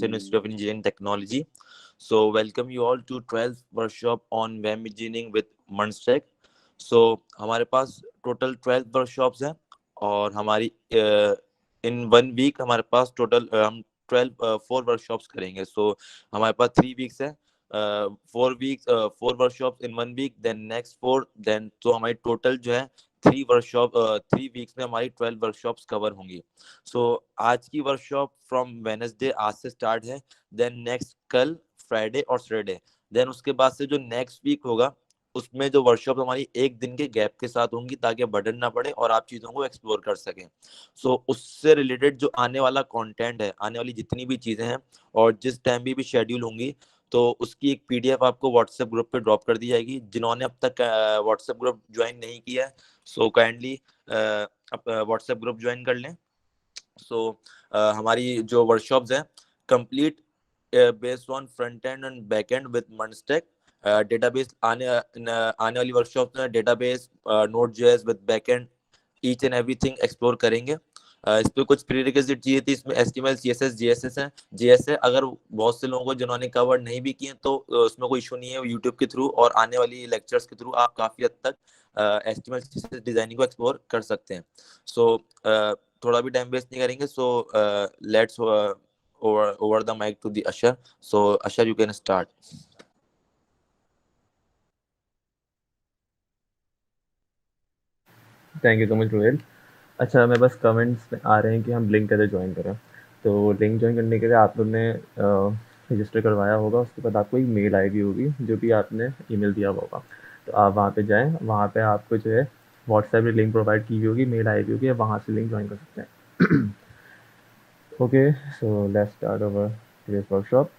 Northern Institute of Engineering Technology. So welcome you all to 12th workshop on web engineering with Munstech. So हमारे पास total 12 workshops हैं और हमारी इन 1 week हमारे पास total हम 4 workshops करेंगे. सो हमारे पास 3 वीक्स है. 4 वर्कशॉप्स इन 1 वीक, देन नेक्स्ट 4, देन तो हमारी टोटल जो है 3 वीक्स में हमारी 12 वर्कशॉप्स कवर होंगी. सो आज की वर्कशॉप फ्रॉम वेडनेसडे आज से स्टार्ट है, देन नेक्स्ट कल फ्राइडे और सैटरडे, देन उसके बाद से जो नेक्स्ट वीक होगा उसमें जो वर्कशॉप हमारी एक दिन के गैप के साथ होंगी ताकि बर्डन ना पड़े और आप चीज़ों को एक्सप्लोर कर सकें. सो उससे रिलेटेड जो आने वाला कंटेंट है, आने वाली जितनी भी चीज़ें हैं और जिस टाइम भी शेड्यूल होंगी, तो उसकी एक पीडीएफ आपको व्हाट्सएप ग्रुप पे ड्रॉप कर दी जाएगी. जिन्होंने अब तक व्हाट्सएप ग्रुप ज्वाइन नहीं किया है, so kindly WhatsApp group join कर लें. सो हमारी जो वर्कशॉप्स हैं complete based on front end and back end with MERN stack. Database आने वाली वर्कशॉप में database, Node JS with backend, each and everything explore करेंगे. इस पे कुछ प्रीरिक्विजिट चाहिए थी, इसमें एचटीएमएल, सीएसएस, जेएसएस है. जेएस है अगर बहुत से लोगों को जिन्होंने कवर नहीं भी किए तो उसमें कोई इशू नहीं है. यूट्यूब के थ्रू और आने वाली लेक्चर्स के थ्रू आप काफी हद तक एचटीएमएल, सीएसएस डिजाइनिंग को एक्सप्लोर कर सकते हैं. सो थोड़ा भी टाइम वेस्ट नहीं करेंगे. So let's over the mic to the Ashar. So Ashar, you can start. Thank you so much Rohel. अच्छा, मैं बस कमेंट्स में आ रहे हैं कि हम लिंक कैसे ज्वाइन करें. तो लिंक ज्वाइन करने के लिए आप लोग ने रजिस्टर करवाया होगा, उसके बाद आपको एक मेल आईडी होगी जो भी आपने ईमेल दिया हुआ होगा. तो आप वहाँ पे जाएं, वहाँ पे आपको जो है व्हाट्सएप में लिंक प्रोवाइड की हुई होगी, मेल आईडी होगी, आप वहाँ से लिंक ज्वाइन कर सकते हैं. Okay, so let's start our today's workshop.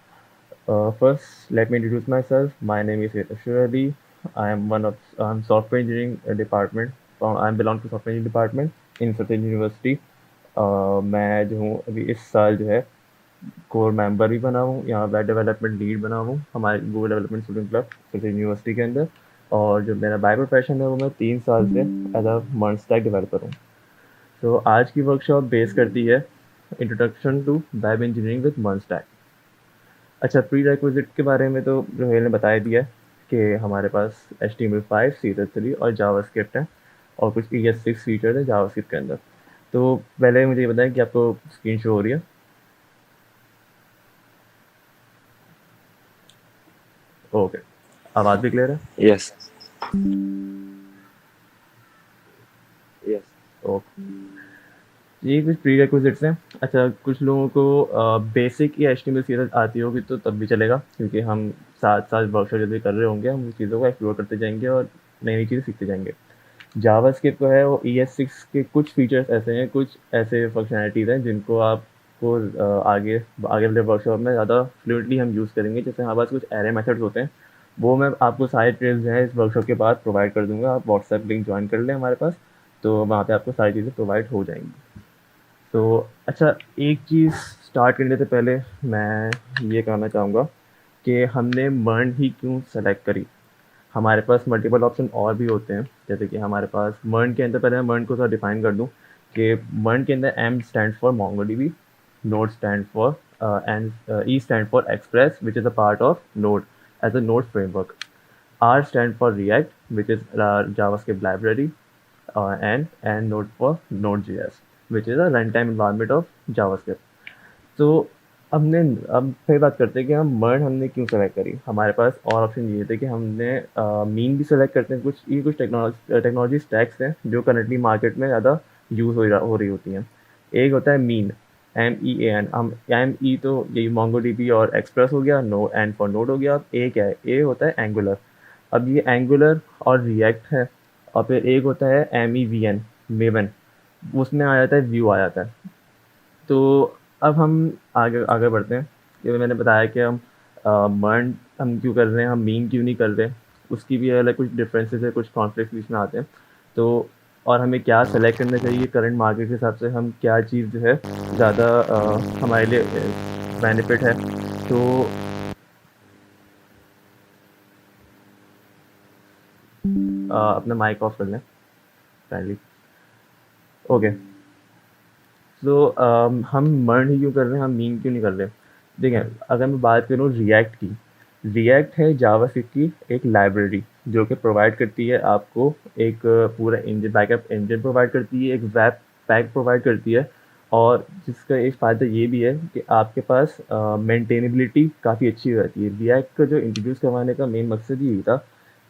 First, let me introduce myself. My name is Ashur Ali. I'm software engineering department. I belong to software engineering department in Satan University. मैं जो हूँ अभी इस साल जो है कोर मेंबर भी बना हूँ, यहाँ वेब डेवलपमेंट लीड बना हूँ हमारे गूगल डेवलपमेंट स्टूडेंट क्लब सatan यूनिवर्सिटी के अंदर. और जो मेरा बाय प्रोफेशन है वो मैं 3 साल से एज अ मर्नस्टैक डेवलपर हूँ. तो आज की वर्कशॉप बेस करती है introduction to web engineering with MERN stack. अच्छा, प्री रिक्विजिट के बारे में तो रोहेल ने बताया दिया है कि हमारे पास HTML5, CSS3 और जावास्क्रिप्ट है और कुछ ES6 फीचर है जावास्क्रिप्ट के अंदर. तो पहले मुझे ये बताएं कि आपको स्क्रीन शो हो रही है. ओके, आवाज़ भी क्लियर है? Yes. यस. ओके, ये कुछ प्री रिक्विजिट्स हैं. अच्छा, कुछ लोगों को बेसिक या HTML CSS आती होगी तो तब भी चलेगा, क्योंकि हम साथ साथ वर्कशॉप जब भी कर रहे होंगे हम उन चीज़ों को एक्सप्लोर करते जाएंगे और नई नई चीज़ें सीखते जाएंगे. जावास्क्रिप्ट को है वो ES6 के कुछ फीचर्स ऐसे हैं, कुछ ऐसे फंक्शनैलिटीज़ हैं जिनको आपको आगे आगे वाले वर्कशॉप में ज़्यादा फ्लुएंटली हम यूज़ करेंगे. जैसे हमारे पास कुछ एरे मेथड्स होते हैं, वो मैं आपको सारे ट्रेल्स जो है इस वर्कशॉप के बाद प्रोवाइड कर दूंगा. आप व्हाट्सएप लिंक ज्वाइन कर लें हमारे पास, तो वहाँ पे आपको सारी चीज़ें प्रोवाइड हो जाएंगी. तो अच्छा, एक चीज़ स्टार्ट करने से पहले मैं ये कहना चाहूँगा कि हमने मर्न ही क्यों सेलेक्ट करी. हमारे पास मल्टीपल ऑप्शन और भी होते हैं, जैसे कि हमारे पास मर्न के अंदर, पहले मैं मर्न को थोड़ा डिफाइन कर दूं कि मर्न के अंदर M stand for MongoDB, node stand for and E stand for express which is a part of node as a node framework, R stand for React which is JavaScript library, and node for Node.js which is a runtime environment of JavaScript. तो अब फिर बात करते हैं कि हम मर्न हमने क्यों सेलेक्ट करी. हमारे पास और ऑप्शन ये थे कि हमने मीन भी सेलेक्ट करते हैं. कुछ टेक्नोलॉजी स्टैक्स हैं जो करंटली मार्केट में ज़्यादा यूज़ हो रही होती हैं. एक होता है मीन, MEAN. हम ME तो यही MongoDB और एक्सप्रेस हो गया, नो एंड फॉर नोड हो गया. अब ए क्या है, ए होता है एंगुलर. अब ये एंगुलर और रिएक्ट है. और फिर एक होता है MEVN, मेवन, उसमें आ जाता है व्यू आ जाता है. तो अब हम आगे आगे बढ़ते हैं. जैसे मैंने बताया कि हम मर्न हम क्यों कर रहे हैं, हम मीन क्यों नहीं कर रहे, उसकी भी अलग कुछ डिफरेंसेस है, कुछ कॉन्फ्लिक्ट बीच में आते हैं. तो और हमें क्या सेलेक्ट करना चाहिए करंट मार्केट के हिसाब से, हम क्या चीज़ जो है ज़्यादा हमारे लिए बेनिफिट है. तो अपना माइक ऑफ कर लें काइंडली. ओके, तो हम मर्न ही क्यों कर रहे हैं, हम मीन क्यों नहीं कर रहे. देखिए, अगर मैं बात करूँ रिएक्ट की, रिएक्ट है जावास्क्रिप्ट की एक लाइब्रेरी जो कि प्रोवाइड करती है आपको एक पूरा इंजन, बैकअप इंजन प्रोवाइड करती है, एक वेब पैक प्रोवाइड करती है, और जिसका एक फ़ायदा ये भी है कि आपके पास मेंटेनेबिलिटी काफ़ी अच्छी हो जाती है। रिएक्ट का जो इंट्रोड्यूस करवाने का मेन मकसद यही था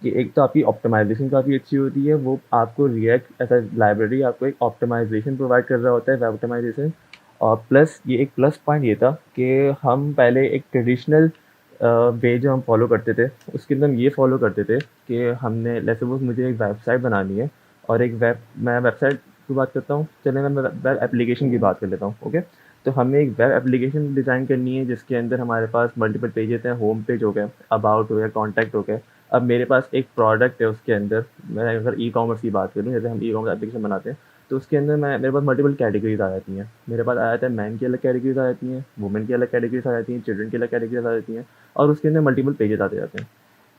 कि एक तो आपकी ऑप्टिमाइजेशन काफ़ी अच्छी होती है, वो आपको रिएक्ट एज अ लाइब्रेरी आपको एक ऑप्टिमाइजेशन प्रोवाइड कर रहा होता है, वेब ऑप्टिमाइजेशन। और प्लस ये एक प्लस पॉइंट ये था कि हम पहले एक ट्रेडिशनल वे जो हम फॉलो करते थे, उसके अंदर हम ये फॉलो करते थे कि हमने लेट्स सपोज मुझे एक वेबसाइट बनानी है, और एक मैं वेबसाइट की बात करता हूँ, चलिए मैं वेब एप्लीकेशन की बात कर लेता हूँ। ओके, तो हमें एक वेब एप्लीकेशन डिज़ाइन करनी है जिसके अंदर हमारे पास मल्टीपल पेजेस हैं, होम पेज हो गया, अबाउट हो गया, कॉन्टैक्ट हो गया। अब मेरे पास एक प्रोडक्ट है, उसके अंदर मैं अगर ई कॉमर्स की बात करूँ, जैसे हम ई कॉमर्स एप्लीकेशन बनाते हैं, तो उसके अंदर मेरे पास मल्टीपल कैटेगरीज आ जाती हैं। मेरे पास आ जाता है मैन की अलग कैटेगरीज आ जाती हैं, वुमेन की अलग कैटेगरीज आ जाती हैं, चिल्ड्रन की अलग कैटेगरीज आ जाती हैं, और उसके अंदर मल्टीपल पेजेस आते जाते हैं।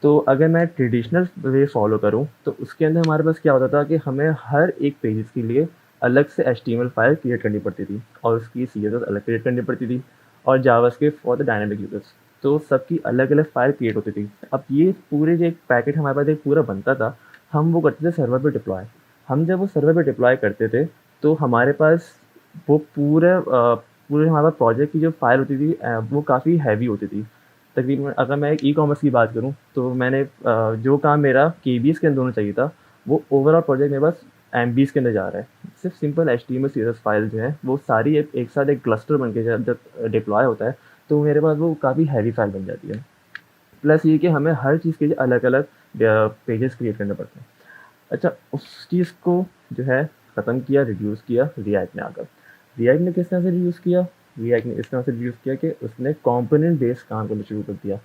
तो अगर मैं ट्रेडिशनल वे फॉलो करूँ तो उसके अंदर हमारे पास क्या होता था कि हमें हर एक पेजेस के लिए अलग से HTML फाइल क्रिएट करनी पड़ती थी, और उसकी CSS अलग क्रिएट करनी पड़ती थी, और JavaScript for the dynamic users, तो सबकी अलग अलग फाइल क्रिएट होती थी। अब ये पूरे जो एक पैकेट हमारे पास एक पूरा बनता था, हम वो करते थे सर्वर पे डिप्लॉय। हम जब वो सर्वर पे डिप्लॉय करते थे तो हमारे पास वो पूरे हमारे पास प्रोजेक्ट की जो फाइल होती थी वो काफ़ी हैवी होती थी। तकरीबन अगर मैं एक ई कॉमर्स की बात करूँ तो मैंने जो काम मेरा KBs के अंदर होना चाहिए था, वो ओवरऑल प्रोजेक्ट मेरे पास MBs के अंदर जा रहा है। सिर्फ सिंपल HTML CSS फाइल जो है वो सारी एक साथ एक क्लस्टर बन के जब डिप्लॉय होता है तो मेरे पास वो काफ़ी हैवी फाइल बन जाती है। प्लस ये कि हमें हर चीज़ के लिए अलग अलग पेजेस क्रिएट करने पड़ते हैं। अच्छा, उस चीज़ को जो है ख़त्म किया, रिड्यूस किया रिएक्ट ने आकर। रिएक्ट ने किस तरह से रिड्यूस किया? रिएक्ट ने इस तरह से रिड्यूस किया कि उसने कंपोनेंट बेस्ड काम करना शुरू कर दिया।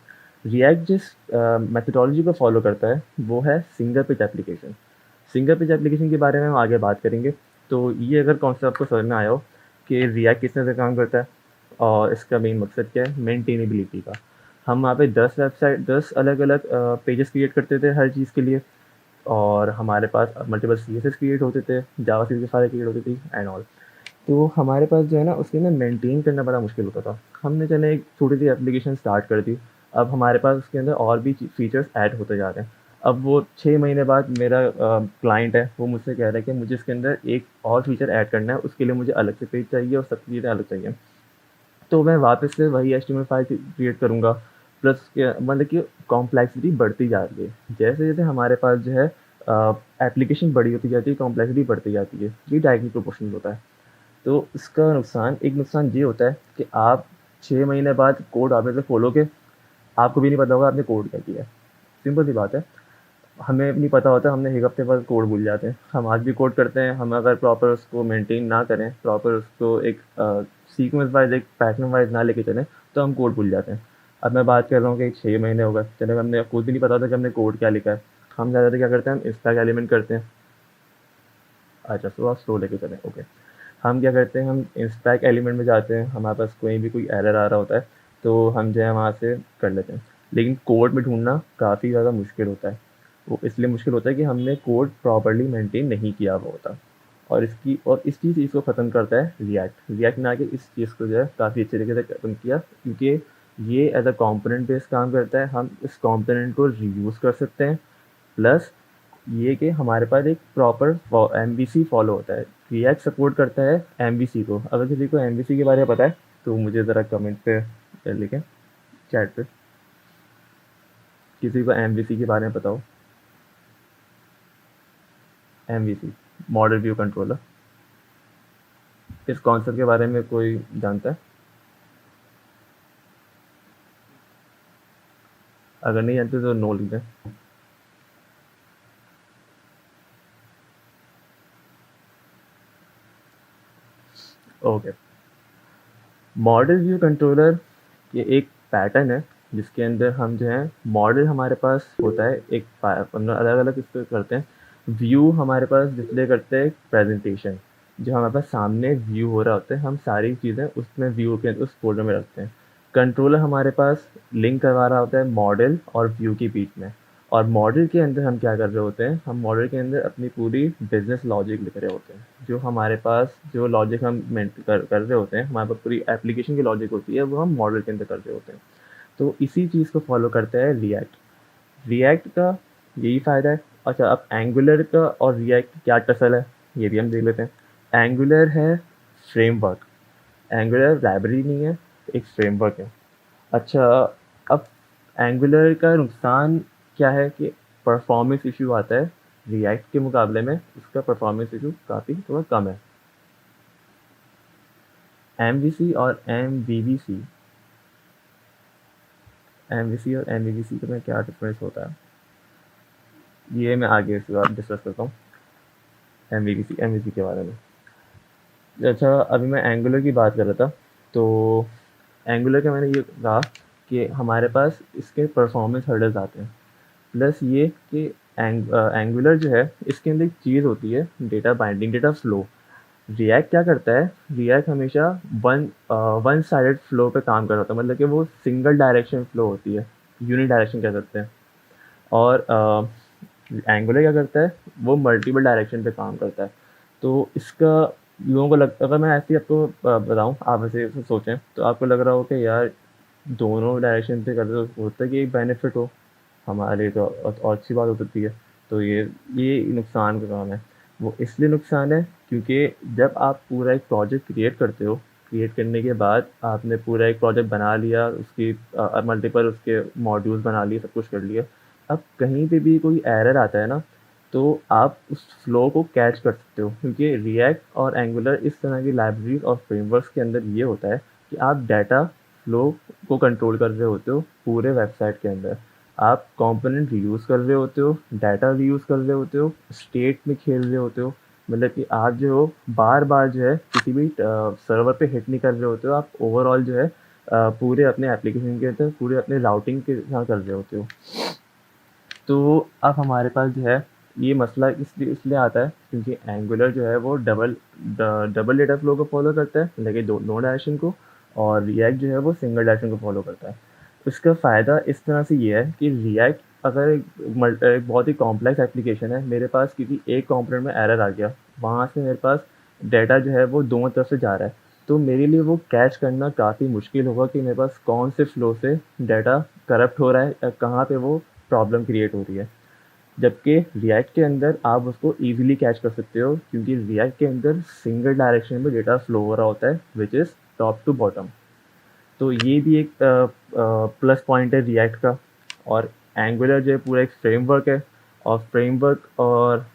रिएक्ट जिस मेथोडोलॉजी को फॉलो करता है वो है single page application. Single page application के बारे में हम आगे बात करेंगे। तो ये अगर कॉन्सेप्ट आपको समझ में आया हो कि रिएक्ट किस तरह से काम करता है और इसका मेन मकसद क्या है, मेंटेनेबिलिटी का। हम वहाँ पे 10 अलग अलग पेजेस क्रिएट करते थे हर चीज़ के लिए, और हमारे पास मल्टीपल CSS क्रिएट होते थे, जावास्क्रिप्ट की फाइलें क्रिएट होती थी एंड ऑल। तो हमारे पास जो है ना उसके अंदर मेंटेन करना बड़ा मुश्किल होता था। हमने चले एक छोटी सी एप्लीकेशन स्टार्ट कर दी, अब हमारे पास उसके अंदर और भी फीचर्स ऐड होते जा रहे हैं। अब वो 6 महीने बाद मेरा क्लाइंट है, वो मुझसे कह रहा है कि मुझे इसके अंदर एक और फीचर ऐड करना है, उसके लिए मुझे अलग से पेज चाहिए और सब चीज़ें अलग चाहिए। तो मैं वापस से वही HTML फाइल क्रिएट करूँगा, प्लस मतलब कि कॉम्प्लेक्सिटी बढ़ती जा रही है। जैसे जैसे हमारे पास जो है एप्लीकेशन बड़ी होती जाती है, कॉम्प्लेक्सिटी बढ़ती जाती है, ये डायरेक्टली प्रोपोर्शनल होता है। तो इसका नुकसान ये होता है कि आप 6 महीने बाद कोड वापस से खोलोगे, आपको भी नहीं पता होगा आपने कोड क्या किया है। सिंपल सी बात है। हमें नहीं पता होता, हमने एक हफ्ते बाद कोड भूल जाते हैं। हम आज भी कोड करते हैं, हम अगर प्रॉपर उसको मेंटेन ना करें, प्रॉपर उसको एक सीक्वेंस वाइज, एक पैटर्न वाइज ना लेके चलें, तो हम कोड भूल जाते हैं। अब मैं बात कर रहा हूँ कि 6 महीने हो गए, चले हमने खुद भी नहीं पता था कि हमने कोड क्या लिखा है। हम ज़्यादातर क्या करते हैं, हम स्टैक एलिमेंट करते हैं। अच्छा, तो आप स्लो लेके चलें, ओके। हम क्या करते हैं, हम इंस्टैक एलिमेंट में जाते हैं, हमारे पास कोई एरर आ रहा होता है तो हम जो है वहाँ से कर लेते हैं। लेकिन कोड में ढूंढना काफ़ी ज़्यादा मुश्किल होता है। वो इसलिए मुश्किल होता है कि हमने कोड प्रॉपर्ली मेंटेन नहीं किया हुआ होता। और इस चीज़ को ख़त्म करता है रिएक्ट ने आके इस चीज़ को जो है काफ़ी अच्छे तरीके से ख़त्म किया, क्योंकि ये एज अ कॉम्पोनेंट बेस्ड काम करता है। हम इस कॉम्पोनेंट को रीयूज़ कर सकते हैं, प्लस ये कि हमारे पास एक प्रॉपर MVC फॉलो होता है। रिएक्ट सपोर्ट करता है MVC को। अगर किसी को MVC के बारे में पता है तो मुझे ज़रा कमेंट पे लिखें, चैट पे, किसी को MVC के बारे में पता हो। MVC मॉडल व्यू कंट्रोलर, इस कॉन्सेप्ट के बारे में कोई जानता है? अगर नहीं जानते तो नो लिख दें। ओके, मॉडल व्यू कंट्रोलर ये एक पैटर्न है जिसके अंदर हम जो है मॉडल हमारे पास होता है, एक अलग अलग इस पर करते हैं। व्यू हमारे पास डिस्प्ले करते हैं प्रेजेंटेशन, जो हमारे पास सामने व्यू हो रहा होता है, हम सारी चीज़ें उसमें व्यू के उस फोल्डर में रखते हैं। कंट्रोलर हमारे पास लिंक करवा रहा होता है मॉडल और व्यू के बीच में, और मॉडल के अंदर हम क्या कर रहे होते हैं, हम मॉडल के अंदर अपनी पूरी बिजनेस लॉजिक लिख रहे होते हैं। जो हमारे पास जो लॉजिक हम कर रहे होते हैं, हमारे पास पूरी एप्लीकेशन की लॉजिक होती है, वो हम मॉडल के अंदर कर रहे होते हैं। तो इसी चीज़ को फॉलो करता है रिएक्ट। रिएक्ट का यही फ़ायदा है। अच्छा, अब एंगुलर का और रिएक्ट क्या टसल है, ये भी हम देख लेते हैं। एंगुलर है फ्रेमवर्क, एंगुलर लाइब्रेरी नहीं है, एक फ्रेमवर्क है। अच्छा, अब एंगुलर का नुकसान क्या है कि परफॉर्मेंस इशू आता है। रिएक्ट के मुकाबले में इसका परफॉर्मेंस इशू काफ़ी थोड़ा कम है। एमवीसी और एमवीवीसी, एमवीसी और एमवीवीसी में क्या डिफरेंस होता है, ये मैं आगे इसके बाद डिस्कस करता हूँ एमवीवीसी एमवीसी के बारे में। अच्छा, अभी मैं एंगुलर की बात कर रहा था। तो एंगुलर का मैंने ये कहा कि हमारे पास इसके परफॉर्मेंस हर्डल्स आते हैं। प्लस ये कि एंगुलर जो है, इसके अंदर एक चीज़ होती है, data binding, data flow. React क्या करता है, रिएक्ट हमेशा वन साइडेड फ्लो पे काम कर रहा होता है, मतलब कि वो सिंगल डायरेक्शन फ्लो होती है, यूनि डायरेक्शन कह सकते हैं। और एंगुलर क्या करता है, वो मल्टीपल डायरेक्शन पे काम करता है। तो इसका लोगों को अगर मैं ऐसे ही आपको बताऊं, आप ऐसे सोचें तो आपको लग रहा हो कि यार दोनों डायरेक्शन पे कर रहे हो सकता है कि एक बेनिफिट हो हमारे लिए, तो और अच्छी बात हो सकती है। तो ये नुकसान का काम है। वो इसलिए नुकसान है क्योंकि जब आप पूरा एक प्रोजेक्ट क्रिएट करते हो, क्रिएट करने के बाद आपने पूरा एक प्रोजेक्ट बना लिया, उसकी मल्टीपल उसके मॉड्यूल्स बना लिए, सब कुछ कर लिया। अब कहीं पे भी कोई एरर आता है ना, तो आप उस फ्लो को कैच कर सकते हो, क्योंकि रिएक्ट और एंगुलर इस तरह की लाइब्रेरीज और फ्रेमवर्क्स के अंदर ये होता है कि आप डाटा फ्लो को कंट्रोल कर रहे होते हो पूरे वेबसाइट के अंदर। आप कंपोनेंट रीयूज़ कर रहे होते हो, डाटा रीयूज़ कर रहे होते हो, स्टेट में खेल रहे होते हो। मतलब कि आप जो हो बार-बार जो है किसी भी सर्वर पे हिट नहीं कर रहे होते हो, आप ओवरऑल जो है पूरे अपने एप्लीकेशन के अंदर पूरे अपने राउटिंग के साथ कर रहे होते हो। तो अब हमारे पास जो है ये मसला इसलिए इसलिए आता है क्योंकि एंगुलर जो है वो डबल डेटा फ्लो को फॉलो करता है, लेकिन दो डायरेक्शन को। और रिएक्ट जो है वो सिंगल डायरेक्शन को फॉलो करता है। इसका फ़ायदा इस तरह से ये है कि रिएक्ट अगर एक बहुत ही कॉम्प्लेक्स एप्लीकेशन है, मेरे पास किसी एक कंपोनेंट में एरर आ गया, वहाँ से मेरे पास डाटा जो है वो दोनों तरफ से जा रहा है, तो मेरे लिए वो कैच करना काफ़ी मुश्किल होगा कि मेरे पास कौन से फ्लो से डाटा करप्ट हो रहा है या कहाँ पे वो प्रॉब्लम क्रिएट हो रही है। जबकि रिएक्ट के अंदर आप उसको ईजिली कैच कर सकते हो, क्योंकि रिएक्ट के अंदर सिंगल डायरेक्शन में डेटा फ्लो हो रहा होता है, which is top to bottom. तो ये भी एक प्लस पॉइंट है रिएक्ट का। और एंगुलर जो है पूरा एक फ्रेमवर्क है। और फ्रेमवर्क और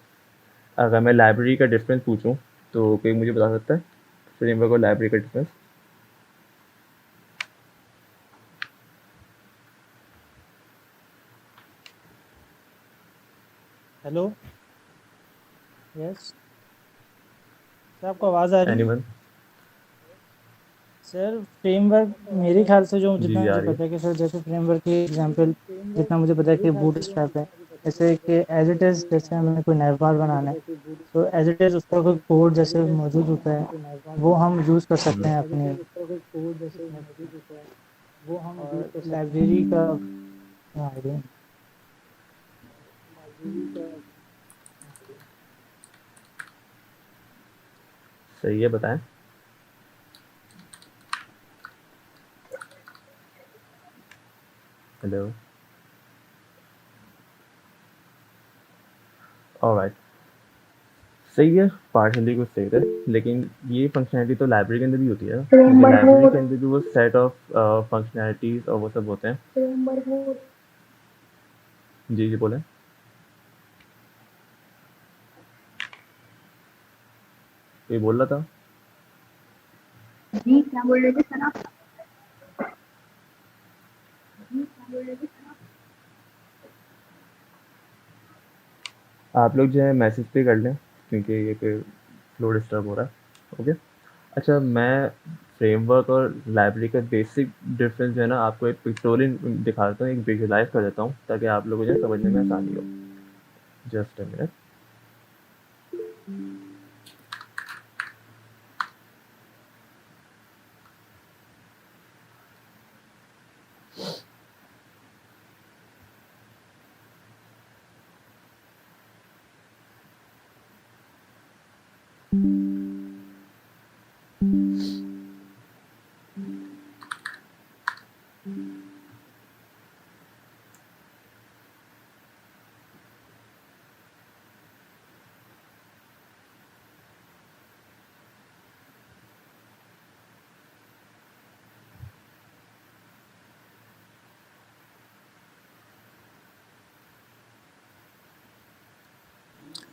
अगर मैं लाइब्रेरी का डिफरेंस पूछूं तो कोई मुझे बता सकता है फ्रेमवर्क और लाइब्रेरी का डिफरेंस? हेलो। यस सर, आपको आवाज़ आ रही है? एनीवन? सर फ्रेमवर्क मेरे ख्याल से जो जी जितना जी, आ मुझे रही है। पता है कि सर जैसे फ्रेमवर्क की एग्जांपल जितना मुझे पता है कि बूट स्ट्रैप है। जैसे कि एज इट इज़ जैसे हमें कोई नैवबार बनाना है, तो एज इट इज़ उसका कोई कोड जैसे मौजूद होता है, वो हम यूज़ कर सकते हैं अपने। और लाइब्रेरी का आइडिया। सही है, बताएं। हेलो। ऑलराइट, सही है, पार्शली कुछ सही है, लेकिन ये फंक्शनैलिटी तो लाइब्रेरी के अंदर भी होती है ना, क्योंकि लाइब्रेरी के अंदर भी वो सेट ऑफ फंक्शनैलिटीज और वो सब होते हैं। जी जी, बोलें। कोई बोल रहा था? जी क्या बोल रहे थे सर आप? आप लोग जो है मैसेज पे कर लें, क्योंकि ये फिर फ्लो डिस्टर्ब हो रहा है। ओके। अच्छा, मैं फ्रेमवर्क और लाइब्रेरी का बेसिक डिफरेंस जो है ना, आपको एक पिक्टोरियल दिखा देता हूँ, एक विजुलाइज कर देता हूँ, ताकि आप लोगों को जो है समझने में आसानी हो। Just a minute.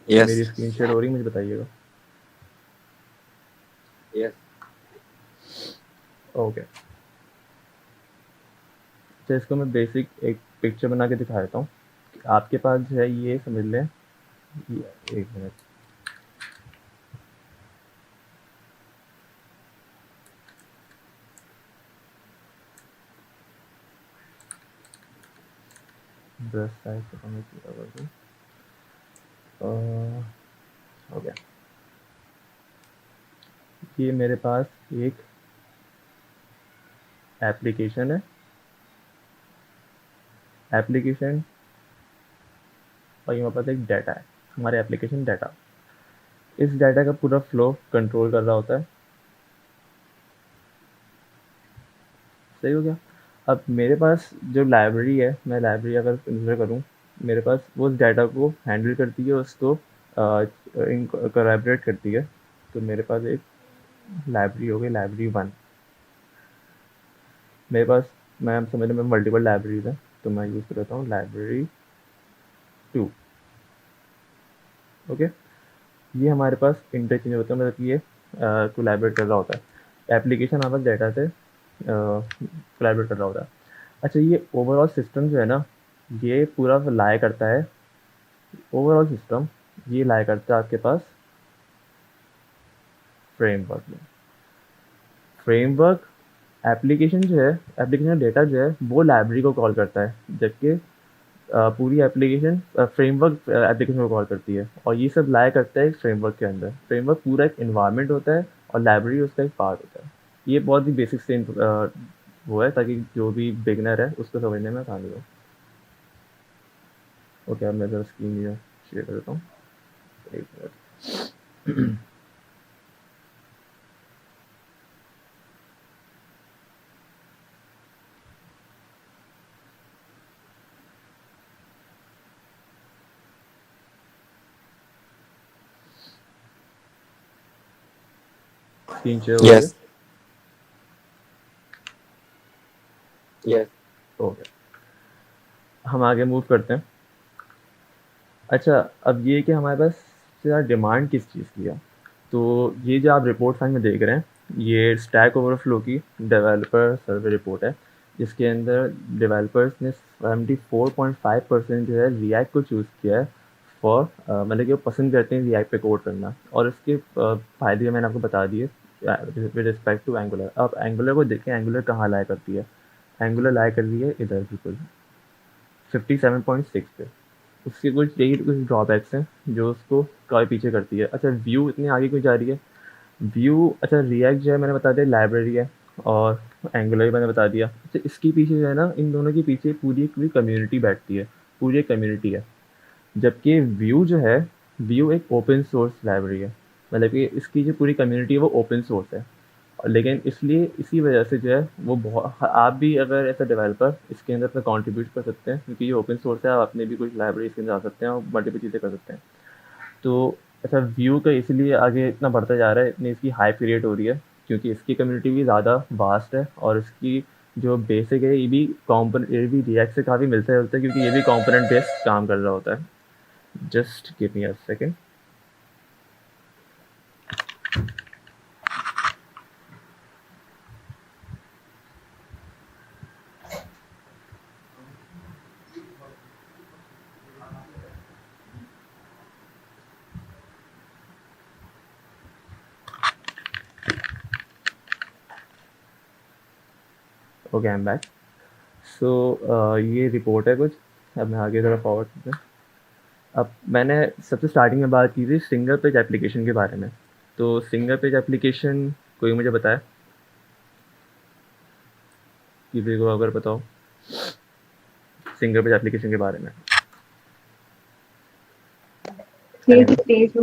यस मेरी स्क्रीन शेयर हो रही है, मुझे बताइएगा। ओके, तो इसको मैं बेसिक एक पिक्चर बना के दिखा देता हूँ। आपके पास जो है ये समझ लें, एक मिनट, ब्रश साइज को मैं पूरा कर दूँ। हो गया। ये मेरे पास एक एप्लीकेशन है, एप्लीकेशन, और यहाँ पास एक डाटा है, हमारे एप्लीकेशन डाटा। इस डाटा का पूरा फ्लो कंट्रोल कर रहा होता है। सही हो गया। अब मेरे पास जो लाइब्रेरी है, मैं लाइब्रेरी अगर कंसिडर करूँ, मेरे पास वो उस डाटा को हैंडल करती है, उसको कोलैबोरेट करती है। तो मेरे पास एक लाइब्रेरी हो गई, लाइब्रेरी 1। मेरे पास, मैं समझ में मल्टीपल लाइब्रेरीज है, तो मैं यूज़ करता हूँ लाइब्रेरी 2। ओके, ये हमारे पास इंटरचेंज होता है, मतलब कि ये कोलैबोरेट कर रहा होता है। एप्लीकेशन हमारे पास डाटा से कोलैबोरेट कर रहा होता है। अच्छा, ये ओवरऑल सिस्टम जो है ना, ये पूरा लाया करता है, ओवरऑल सिस्टम ये लाया करता है आपके पास फ्रेमवर्क में। फ्रेमवर्क एप्लीकेशन जो है, एप्लीकेशन डेटा जो है वो लाइब्रेरी को कॉल करता है, जबकि पूरी एप्लीकेशन फ्रेमवर्क एप्लीकेशन को कॉल करती है, और ये सब लाया करता है एक फ्रेमवर्क के अंदर। फ्रेमवर्क पूरा एक इन्वायरमेंट होता है और लाइब्रेरी उसका एक पार्ट होता है। ये बहुत ही बेसिक से वो है, ताकि जो भी बिगनर है उसको समझने में आसानी हो। ओके, अब मैं ज़रा स्क्रीन शेयर करता हूँ, एक मिनट। स्क्रीन शेयर हो रही है? यस ओके, हम आगे मूव करते हैं। अच्छा, अब ये कि हमारे पास ज़्यादा डिमांड किस चीज़ की है, तो ये जो आप रिपोर्ट फाइल में देख रहे हैं, ये स्टैक ओवरफ्लो की डेवलपर सर्वे रिपोर्ट है, जिसके अंदर डेवलपर्स ने 74.5% जो है रिएक्ट को चूज़ किया है फॉर, मतलब कि वो पसंद करते हैं रिएक्ट पे कोड करना, और इसके फ़ायदे मैंने आपको बता दिए विद रिस्पेक्ट टू एंगुलर। अब एंगुलर को देखें, एंगुलर कहाँ लाया करती है, एंगुलर लाया कर रही है इधर बिल्कुल 57.6 पे। उसके कुछ यही कुछ ड्रॉबैक्स हैं जो उसको काफ़ी पीछे करती है। अच्छा, व्यू इतनी आगे क्यों जा रही है? व्यू, अच्छा रिएक्ट जो है मैंने बता दिया लाइब्रेरी है, और एंगुलर मैंने बता दिया। अच्छा, इसके पीछे जो है ना, इन दोनों के पीछे पूरी पूरी कम्युनिटी बैठती है, पूरी एक कम्युनिटी है। जबकि व्यू जो है, व्यू एक ओपन सोर्स लाइब्रेरी है, मतलब कि इसकी जो पूरी कम्युनिटी है वो ओपन सोर्स है। लेकिन इसलिए इसी वजह से जो है वो बहुत, आप भी अगर एज अ डेवलपर इसके अंदर अपना कॉन्ट्रीब्यूट कर सकते हैं, क्योंकि ये ओपन सोर्स है, आप अपने भी कुछ लाइब्रेरी इसके अंदर आ सकते हैं और मल्टीपल चीज़ें कर सकते हैं। तो ऐसा व्यू का इसलिए आगे इतना बढ़ता जा रहा है, इतनी इसकी हाई पीरियड हो रही है, क्योंकि इसकी कम्युनिटी भी ज़्यादा वास्ट है, और इसकी जो बेसिक है ये भी रिएक्ट से काफ़ी मिलता जुलता है, क्योंकि ये भी कॉम्पोनेंट बेस्ड काम कर रहा होता है। Just give me a second. Okay, I am back. So ये रिपोर्ट है कुछ, अब मैं आगे ज़रा फॉरवर्ड करते हैं। अब मैंने सबसे स्टार्टिंग में बात की थी सिंगल पेज एप्लीकेशन के बारे में, तो सिंगल पेज एप्लीकेशन कोई मुझे बताए, किसी को अगर बताओ सिंगल पेज एप्लीकेशन के बारे में। create a page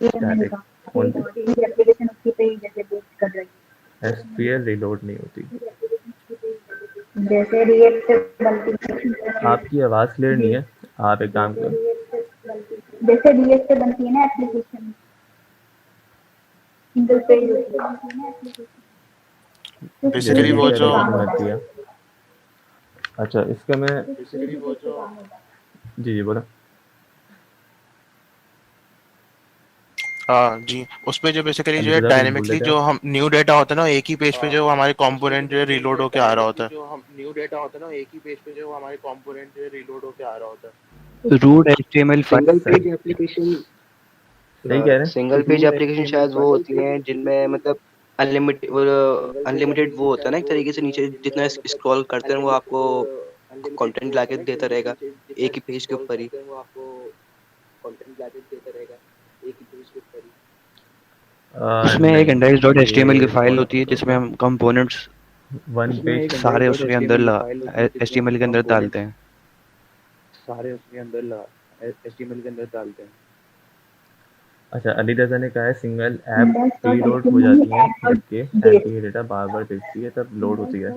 static on application उसकी पे ही जैसे बूस्ट कर रही है, एसपीएल रिलोड नहीं होती। जैसे रिएक्ट बनती है, आपकी आवाज़ क्लियर नहीं है, आप एक काम करो, जैसे रिएक्ट बनती है ना एप्लीकेशन, सिंगल पेज होती है, बेसिकली जैसे वो कि जो एप्लीकेशन बनती है। अच्छा, इसका मैं जी बोला। हाँ जी, उसपे जो बेसिकली जो है अलीशा कुछ बोल रहे डायनेमिकली थे जो आप? हम न्यू डेटा होता है ना, एक ही पेज पे जो हमारे कंपोनेंट जो है रीलोड होके आ रहा होता है। Root HTML single file page application सही कह रहे हैं। सिंगल पेज एप्लीकेशन शायद वो होती हैं जिनमें मतलब अनलिमिटेड वो होता है ना, एक तरीके से नीचे जितना स्क्रॉल करते हैं वो आपको कंटेंट लाके देता रहेगा एक ही पेज के ऊपर ही। उसमें एक नहीं, index.html की ये फाइल बहुत होती है जिसमें हम कंपोनेंट्स वन पेज सारे उसके अंदर HTML के अंदर डालते हैं। अच्छा, अली रजा ने कहा है सिंगल ऐप प्री लोड हो जाती हैं जबकि एंटी की डेटा बार बार भेजती है तब लोड होती है।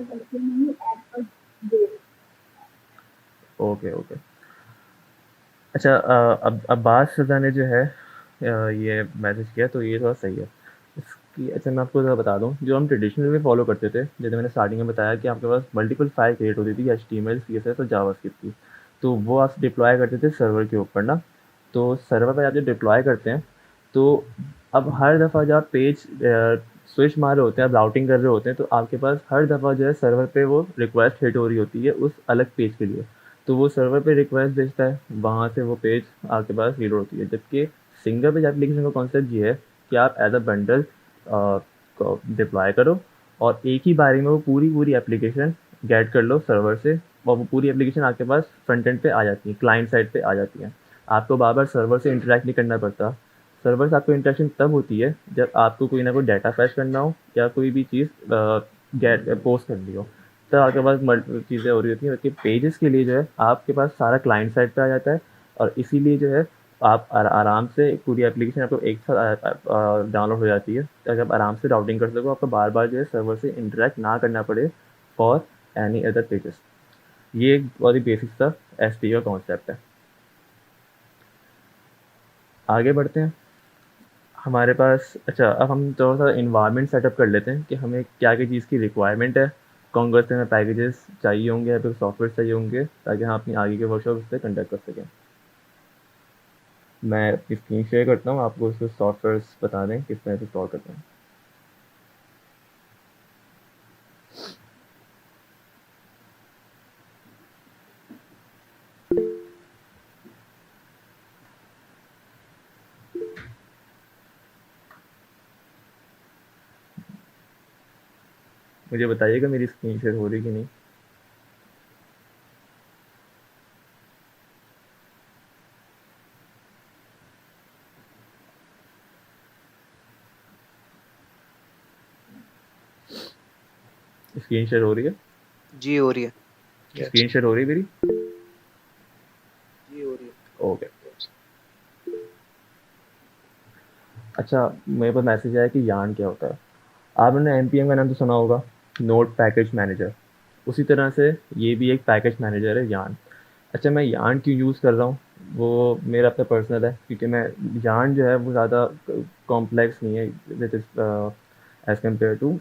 Okay okay. अच्छा, अब अब्बास रजा ने जो है ये मैसेज किया तो ये थोड़ा सही है इसकी। अच्छा, मैं आपको ज़रा बता दूं, जो हम ट्रेडिशनल में फॉलो करते थे, जैसे मैंने स्टार्टिंग में बताया कि आपके पास मल्टीपल फाइल क्रिएट होती थी HTML CSS और जावास्क्रिप्ट की, तो वो आप डिप्लॉय करते थे सर्वर के ऊपर ना। तो सर्वर पर आप जब डिप्लॉय करते हैं तो अब हर दफ़ा जब आप पेज स्विच मार रहे होते हैं, आप राउटिंग कर रहे होते हैं, तो आपके पास हर दफ़ा जो है सर्वर पे वो रिक्वेस्ट हिट हो रही होती है उस अलग पेज के लिए। तो वो सर्वर पे रिक्वेस्ट भेजता है, वहाँ से वो पेज आपके पास रीड होती है। जबकि सिंगल पेज एप्लीकेशन का कॉन्सेप्ट ये है कि आप एज अ बंडल डिप्लॉय करो और एक ही बारी में वो पूरी एप्लीकेशन गेट कर लो सर्वर से, और वो पूरी एप्लीकेशन आपके पास फ्रंट एंड पे आ जाती है, क्लाइंट साइड पे आ जाती है। आपको बार बार सर्वर से इंटरेक्ट नहीं करना पड़ता। सर्वर से आपको इंटरेक्शन तब होती है जब आपको कोई ना कोई डाटा फैच करना हो या कोई भी चीज़ गेट पोस्ट करनी हो, तब आपके पास मल्टीपल चीज़ें हो रही होती हैं। जबकि पेजेस के लिए जो है आपके पास सारा क्लाइंट साइड पे आ जाता है, और इसीलिए जो है आप आराम से पूरी एप्लीकेशन आपको एक साथ डाउनलोड हो जाती है, ताकि आप आराम से राउटिंग कर सको, आपको बार बार जो है सर्वर से इंटरेक्ट ना करना पड़े फॉर एनी अदर पेजेस। ये एक बहुत ही बेसिक सा एसपी का कॉन्सेप्ट है। आगे बढ़ते हैं हमारे पास। अच्छा, अब हम थोड़ा सा इन्वायरमेंट सेटअप कर लेते हैं कि हमें क्या क्या चीज़ की रिक्वायरमेंट है, कौन कौन से हमें पैकेजेस चाहिए होंगे या फिर सॉफ्टवेयर चाहिए होंगे, ताकि हम अपनी आगे के वर्कशॉप उस पर कंडक्ट कर सकें। मैं अपनी स्क्रीन शेयर करता हूँ, आपको उसके सॉफ्टवेयर बता दें किस तरह से इंस्टॉल करते हैं। मुझे बताइएगा मेरी स्क्रीन शेयर हो रही कि नहीं। स्क्रीन शेयर हो रही है? जी हो रही है। स्क्रीन शेयर हो रही है मेरी? ओके। अच्छा, मेरे पास मैसेज आया कि यार्न क्या होता है। आपने एनपीएम का नाम तो सुना होगा, नोड पैकेज मैनेजर। उसी तरह से ये भी एक पैकेज मैनेजर है यार्न। अच्छा, मैं यार्न क्यों यूज़ कर रहा हूँ वो मेरा अपना पर्सनल है, क्योंकि मैं यार्न जो है वो ज़्यादा कॉम्प्लेक्स नहीं है with as compare to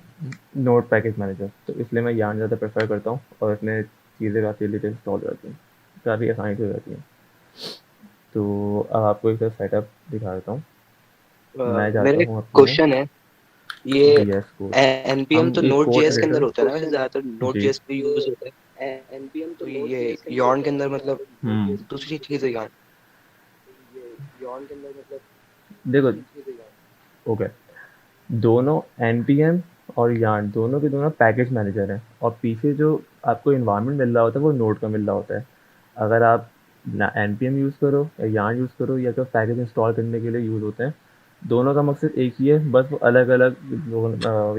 node package manager, तो इसलिए मैं यार्न ज़्यादा प्रेफर करता हूँ और इसमें चीज़ें काफ़ी जल्दी इंस्टॉल हो जाती हैं, काफ़ी आसानी से हो जाती हैं। तो अब आपको एक सेटअप दिखा देता हूँ। मैं मेरा जाता एक हूँ अपने क्वेश्चन है, ये VS कोड। एनपीएम हम तो एक नोड कोड जेएस के अंदर एडिटर होता है ना, वैसे ज्यादातर नोड जी जेएस पे यूज होता है, तो ये यॉर्न के अंदर मतलब दूसरी चीज है यॉर्न। देखो, ओके, दोनों npm और yarn दोनों के दोनों पैकेज मैनेजर हैं, और पीछे जो आपको इन्वायरमेंट मिल रहा होता है वो नोड का मिल रहा होता है। अगर आप npm यूज़ करो या yarn यूज़ करो या तो पैकेज इंस्टॉल करने के लिए यूज़ होते हैं, दोनों का मकसद एक ही है, बस वो अलग अलग।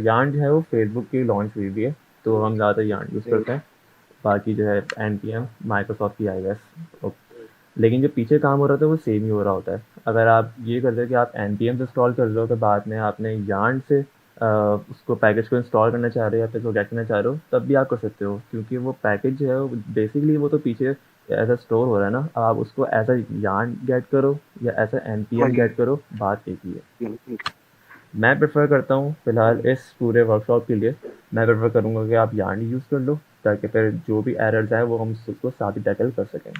yarn जो है वो फेसबुक की लॉन्च हुई हुई है, तो हम ज़्यादा yarn यूज़ करते हैं। बाकी जो है npm माइक्रोसॉफ्ट की iOS लेकिन जो पीछे काम हो रहा था वो सेम ही हो रहा होता है। अगर आप ये करते हो कि आप npm से इंस्टॉल कर लो, तो बाद में आपने yarn से उसको पैकेज को इंस्टॉल करना चाह रहे हो या फिर उसको गेट करना चाह रहे हो, तब भी आप कर सकते हो, क्योंकि वो पैकेज जो है वो बेसिकली वो तो पीछे ऐसा स्टोर हो रहा है ना। अब आप उसको ऐसा yarn गेट करो या ऐसा npm गेट करो, बात एक ही है। मैं प्रेफर करता हूँ फिलहाल इस पूरे वर्कशॉप के लिए, मैं प्रेफर करूँगा कि आप yarn यूज़ कर लो, ताकि फिर जो भी एरर्स आए वो हम उसको साथ ही टैकल कर सकें।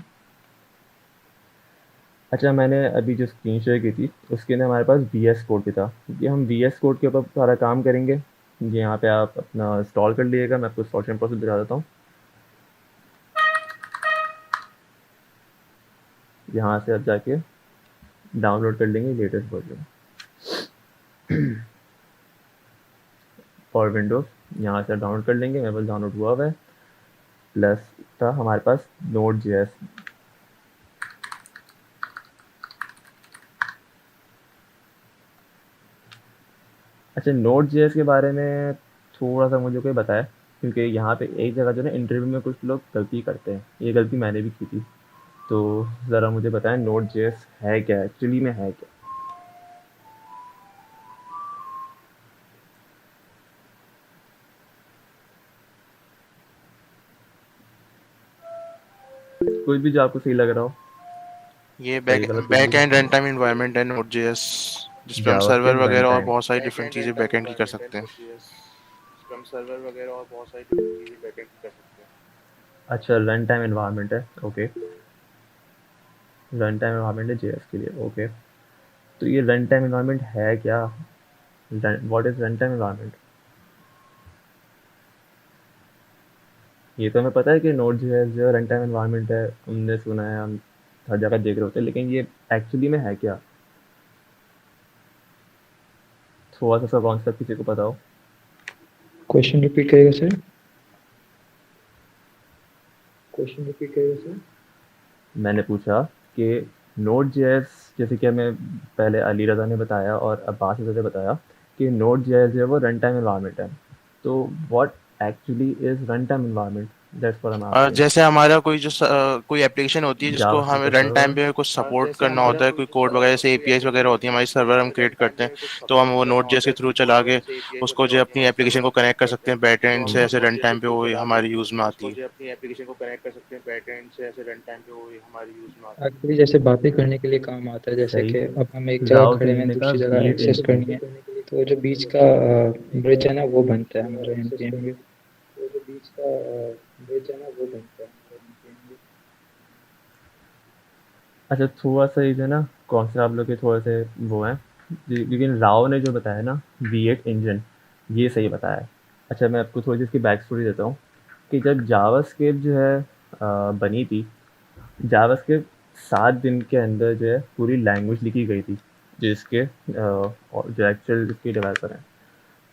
अच्छा, मैंने अभी जो स्क्रीन शेयर की थी उसके अंदर हमारे पास VS कोड भी था, क्योंकि हम VS कोड के ऊपर सारा काम करेंगे। ये यहाँ पे आप अपना इंस्टॉल कर लीजिएगा, मैं आपको इंस्टॉलेशन प्रोसेस बता देता हूँ। यहाँ से आप जाके डाउनलोड कर लेंगे लेटेस्ट वर्जन फॉर विंडोज़। यहाँ से डाउनलोड कर लेंगे, मेरे पास डाउनलोड हुआ है। प्लस था हमारे पास Node.js। अच्छा, Node.js के बारे में थोड़ा सा मुझे कोई बताए, क्योंकि यहाँ पे एक जगह जो है ना इंटरव्यू में कुछ लोग गलती करते हैं, ये गलती मैंने भी की थी। तो ज़रा मुझे बताएं Node.js है क्या, एक्चुअली में है क्या? कोई भी जो आपको सही लग रहा हो। ये सही गलत कुछ बैक भी। एंड रन टाइम इन्वायरमेंट है Node.js, जिसपे हम सर्वर जावास्क्रिप्ट वगैरह और रनटाइम। बहुत सारी डिफरेंट चीजें बैकएंड की कर सकते हैं। अच्छा, रन टाइम एनवायरनमेंट है, ओके। रन टाइम एनवायरनमेंट है जेएस के लिए, ओके। तो ये रन टाइम एनवायरनमेंट है क्या? What is run time environment? ये तो हमें पता है कि नोड जो है जो रन टाइम एनवायरनमेंट है, हमने सुना है, हम हर जगह देख रहे होते हैं, लेकिन ये एक्चुअली में है क्या? थोड़ा सा इसका कॉन्सेप्ट किसी को पता हो? क्वेश्चन रिपीट करिएगा सर। मैंने पूछा कि Node.js, जैसे कि हमें पहले अली रज़ा ने बताया और अब्बास रज़ा ने बताया कि Node.js जो है वो रन टाइम एनवायरनमेंट है। तो what actually is run time environment? That's what I am asking. जैसे हमारा कोई एप्लीकेशन होती है जिसको हमें जावास्क्रिप्ट रन टाइम सर्वर। पे कुछ सपोर्ट करना होता है, कोई कोड वगैरह से एपीआईज वगैरह होती है, हमारी सर्वर हम क्रिएट करते हैं, तो हम वो Node.js के थ्रू चला के उसको जो अपनी एप्लीकेशन को कनेक्ट कर सकते हैं बैक एंड से, ऐसे रन टाइम पे वो हमारे यूज में आती है। एक्चुअली जैसे बातें करने के लिए काम आता है, जैसे सही। कि अब हम एक जगह राव खड़े जी हैं, ने कहा दूसरी जगह बीट एक्सेस एनपीएम। करनी है, तो जो बीच का ब्रिज है ना वो बनता है हमारा एनपीएम में। अच्छा, थोड़ा सा ये जो है ना कॉन्सेप्ट आप लोग के थोड़े से वो हैं, लेकिन राव ने जो बताया ना V8 इंजन, ये सही बताया है। अच्छा, मैं आपको थोड़ी सी इसकी बैक स्टोरी देता हूँ कि जब जावास्क्रिप्ट जो है बनी थी, जावास्क्रिप्ट 7 दिन के अंदर जो है पूरी लैंग्वेज लिखी गई थी, जिसके और जो एक्चुअल इसके डेवलपर हैं।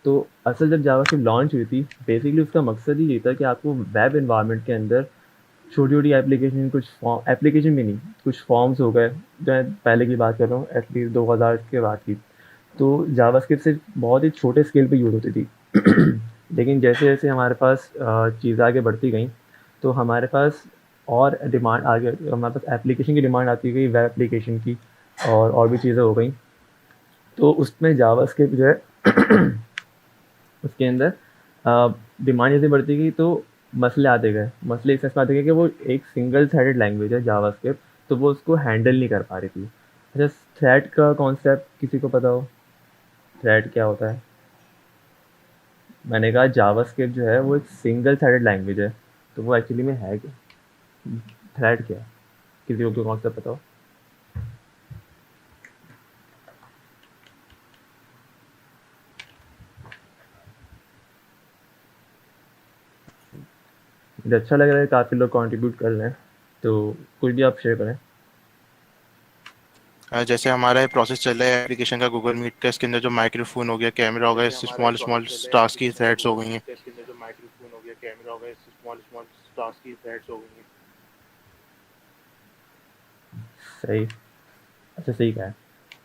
तो असल जब जावास्क्रिप्ट लॉन्च हुई थी, बेसिकली उसका मकसद ही ये था कि आपको वेब एनवायरनमेंट के अंदर छोटी छोटी एप्लीकेशन, कुछ फॉर्म एप्लीकेशन भी नहीं, कुछ फॉर्म्स हो गए, जो मैं पहले की बात कर रहा हूँ, एटलीस्ट 2000 के बाद की। तो जावास्क्रिप्ट सिर्फ बहुत ही छोटे स्केल पे यूज़ होती थी लेकिन जैसे जैसे हमारे पास चीज़ें आगे बढ़ती गई, तो हमारे पास और डिमांड आगे, हमारे पास एप्लीकेशन की डिमांड आती गई, वेब एप्लीकेशन की, और भी चीज़ें हो गई। तो उसमें जावास्क्रिप्ट जो है उसके अंदर डिमांड जैसे बढ़ती गई, तो मसले आते गए। मसले इस आते गए कि वो एक सिंगल थ्रेडेड लैंग्वेज है जावास्क्रिप्ट, तो वो उसको हैंडल नहीं कर पा रही थी। अच्छा, थ्रेड का कॉन्सेप्ट किसी को पता हो? थ्रेड क्या होता है? मैंने कहा जावास्क्रिप्ट जो है वो एक सिंगल थ्रेडेड लैंग्वेज है, तो वो एक्चुअली में है क्या? थ्रेड क्या है? किसी को कॉन्सेप्ट पता हो? मुझे अच्छा लग रहा है काफ़ी लोग कंट्रीब्यूट कर रहे हैं, तो कुछ भी आप शेयर करें। जैसे हमारा प्रोसेस चल रहा है एप्लीकेशन का गूगल मीट का, इसके अंदर जो माइक्रोफोन हो गया, कैमरा हो गया, स्मॉल स्मॉल टास्क की थ्रेड्स हो गई हैं। सही। अच्छा, सही कहा है।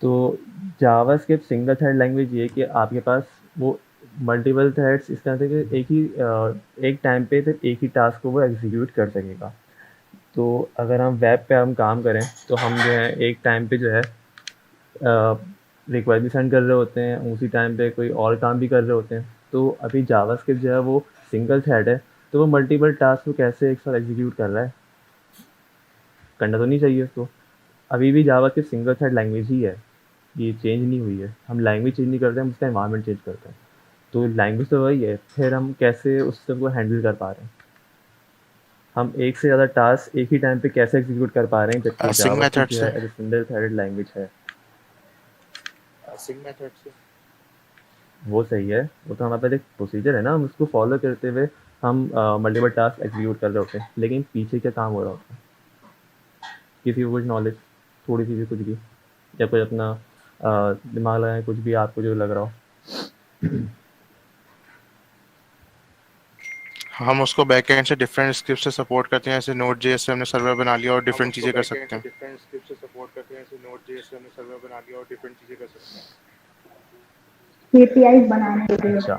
तो जावास्क्रिप्ट सिंगल थ्रेड लैंग्वेज ये है कि आपके पास वो मल्टीपल थ्रेड्स इस तरह से कि एक टाइम पे सिर्फ एक ही टास्क को वो एग्जीक्यूट कर सकेगा। तो अगर हम वेब पे हम काम करें तो हम जो है एक टाइम पे जो है रिक्वायरमेंट भी सेंड कर रहे होते हैं, उसी टाइम पे कोई और काम भी कर रहे होते हैं। तो अभी जावास्क्रिप्ट जो है वो सिंगल थ्रेड है, तो वो मल्टीपल टास्क को कैसे एक साथ एग्जीक्यूट कर रहा है? करना तो नहीं चाहिए उसको। अभी भी जावास्क्रिप्ट सिंगल थ्रेड लैंग्वेज ही है, ये चेंज नहीं हुई है। हम लैंग्वेज चेंज नहीं करते, हम उसका एनवायरनमेंट चेंज करते हैं। तो लैंग्वेज तो वही है, फिर हम कैसे उस सिस्टम को हैंडल कर पा रहे हैं? हम एक से ज़्यादा टास्क एक ही टाइम पे कैसे एग्जीक्यूट कर पा रहे हैं, जबकि सिंग जावास्क्रिप्ट मेथड जो से है as a single threaded language है। वो सही है, वो तो हमारे पास एक प्रोसीजर है ना, हम उसको फॉलो करते हुए हम मल्टीपल टास्क एग्जीक्यूट कर रहे होते हैं। लेकिन पीछे क्या काम हो रहा होता है, किसी को कुछ नॉलेज, थोड़ी सी भी कुछ भी, या कोई अपना दिमाग लगाए, कुछ भी आपको जो लग रहा हो। हम उसको बैकएंड से डिफरेंट स्क्रिप्ट से सपोर्ट करते हैं, जैसे नोड जेएस से हमने सर्वर बना लिया और डिफरेंट चीजें कर सकते हैं। एपीआई बनाने के लिए अच्छा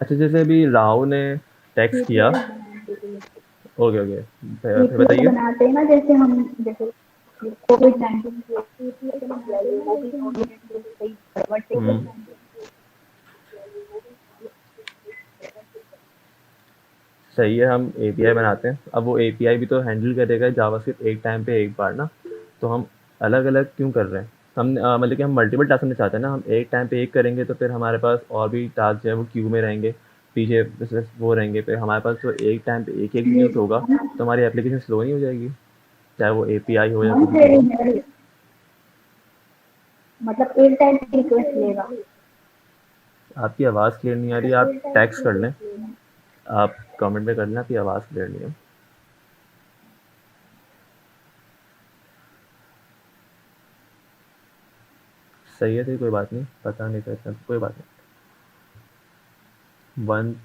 अच्छा, जैसे अभी राव ने टेक्स्ट किया। API बनाने के लिए ओके ओके, फिर API बताइए। बनाते हैं ना, जैसे हम जैसे कोविड-19 की API बनाते हैं, वो भी कोई गड़बड़ से सही है, हम एपीआई बनाते हैं। अब वो एपीआई भी तो हैंडल करेगा जावास्क्रिप्ट एक टाइम पे एक बार ना, तो हम अलग अलग क्यों कर रहे हैं? हम मतलब कि हम मल्टीपल टास्क करना चाहते हैं ना, हम एक टाइम पे एक करेंगे तो फिर हमारे पास और भी टास्क जो है वो क्यू में रहेंगे, पीछे जैसे वो रहेंगे। फिर हमारे पास जो एक टाइम पे एक एग्जीक्यूट होगा तो हमारी एप्लीकेशन स्लो नहीं हो जाएगी, चाहे वो एपीआई हो या नॉन कुछ भी हो। थ्रेडिंग है, मतलब एक टाइम पे रिक्वेस्ट लेगा। आपकी आवाज़ क्लियर नहीं आ रही, आप टैक्स कर लें, आप कमेंट में कर लें, आपकी आवाज़ क्लियर नहीं है। सही है, तो कोई बात नहीं, पता नहीं था, कोई बात नहीं। वन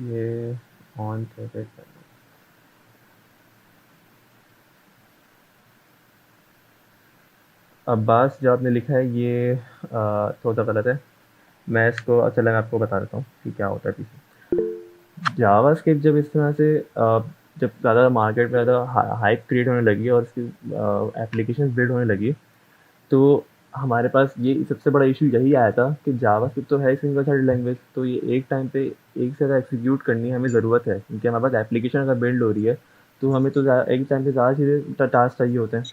ये ऑन थे। अब्बास जो आपने लिखा है ये थोड़ा गलत है। मैं इसको चलें आपको बता देता हूँ कि क्या होता है पीछे। जावास्क्रिप्ट जब इस तरह से जब ज़्यादा मार्केट में ज़्यादा हाइप क्रिएट होने लगी और इसकी एप्लीकेशन बिल्ड होने लगी, तो हमारे पास ये सबसे बड़ा इशू यही आया था कि जावास्क्रिप्ट तो है सिंगल थ्रेडेड लैंग्वेज, तो ये एक टाइम पे एक से ज़्यादा एग्जीक्यूट करनी हमें ज़रूरत है, क्योंकि हमारे पास एप्लीकेशन अगर बिल्ड हो रही है तो हमें तो एक टाइम पे ज़्यादा चीज़ें टास्क चाहिए होते हैं।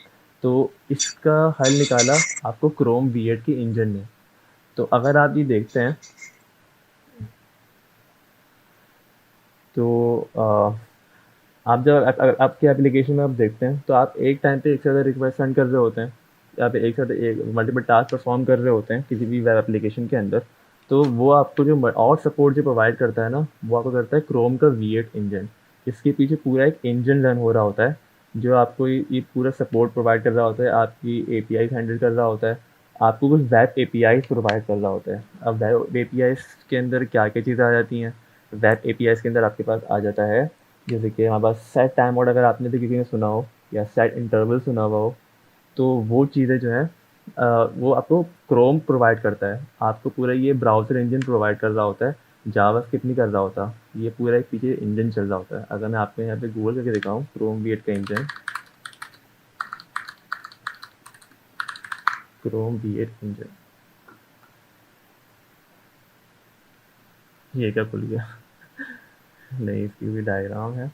तो इसका हल निकाला आपको क्रोम V8 के इंजन ने। तो अगर आप ये देखते हैं तो आप जब अगर आपके एप्लीकेशन में आप देखते हैं तो आप एक टाइम पे एक से ज़्यादा रिक्वेस्ट सेंड कर रहे होते हैं, या फिर एक साथ एक मल्टीपल टास्क परफॉर्म कर रहे होते हैं किसी भी वेब एप्लीकेशन के अंदर। तो वो आपको जो और सपोर्ट जो प्रोवाइड करता है ना, वो आपको करता है क्रोम का V8 इंजन। इसके पीछे पूरा एक इंजन रन हो रहा होता है जो आपको ये पूरा सपोर्ट प्रोवाइड कर रहा होता है, आपकी एपीआई हैंडल कर रहा होता है, आपको कुछ वेब एपीआई प्रोवाइड कर रहा होता है। अब वेब एपीआई के अंदर क्या क्या चीज़ें आ जाती हैं? वेब एपीआई के अंदर आपके पास आ जाता है, जैसे कि हमारे पास सेट टाइम आउट, अगर आपने तो किसी ने सुना हो, या सेट इंटरवल सुना हुआ हो, तो वो चीज़ें जो हैं वो आपको क्रोम प्रोवाइड करता है। आपको पूरा ये ब्राउज़र इंजन प्रोवाइड कर रहा होता है, जावास्क्रिप्ट नहीं कर रहा होता। ये पूरा एक पीछे इंजन चल रहा होता है। अगर मैं आपको यहाँ पे गूगल करके दिखाऊँ क्रोम V8 का इंजन, क्रोम V8 इंजन, ये क्या खुल गया? नहीं, इसकी भी डायग्राम है।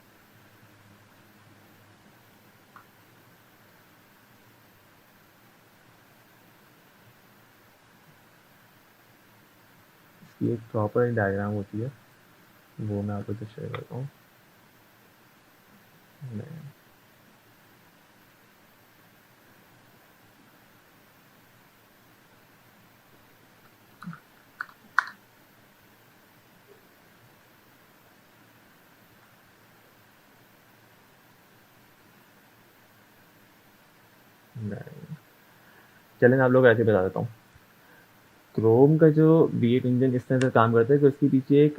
इसकी एक प्रॉपर डायग्राम होती है, वो मैं आपको शेयर करता हूँ। नहीं, नहीं, चलें आप लोग ऐसे बता देता हूँ। क्रोम का जो V8 इंजन इस तरह से काम करता है कि उसके पीछे एक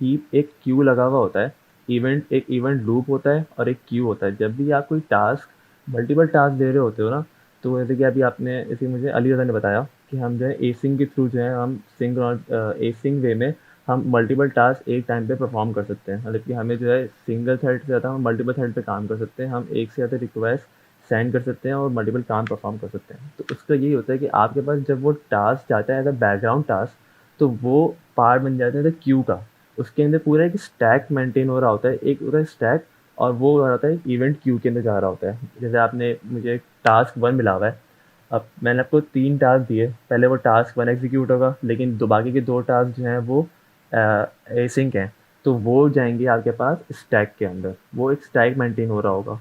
हीप, एक क्यू लगा हुआ होता है। एक इवेंट लूप होता है और एक क्यू होता है। जब भी आप कोई टास्क, मल्टीपल टास्क दे रहे होते हो ना, तो जैसे कि अभी आपने, जैसे मुझे अली रज़ा ने बताया कि हम जो है एसिंग के थ्रू जो है हम एसिंग वे में हम मल्टीपल टास्क एक टाइम पे परफॉर्म कर सकते हैं, मतलब कि हमें जो है सिंगल थ्रेड से ज़्यादा हम मल्टीपल थ्रेड पे काम कर सकते हैं, हम एक से ज़्यादा रिक्वेस्ट सेंड कर सकते हैं और मल्टीपल काम परफॉर्म कर सकते हैं। तो उसका यही होता है कि आपके पास जब वो टास्क जाता है एज अ बैकग्राउंड टास्क, तो वो पार्ट बन जाता है क्यू का। उसके अंदर पूरा एक स्टैक मेंटेन हो रहा होता है, एक पूरा स्टैक, और वो हो रहा होता है इवेंट क्यू के अंदर जा रहा होता है। जैसे आपने मुझे टास्क 1 मिला हुआ है, अब मैंने आपको 3 टास्क दिए, पहले वो टास्क 1 एग्जीक्यूट होगा, लेकिन बाकी के 2 टास्क जो हैं वो एसिंक हैं, तो वो जाएंगे आपके पास स्टैक के अंदर, वो एक स्टैक मेंटेन हो रहा होगा।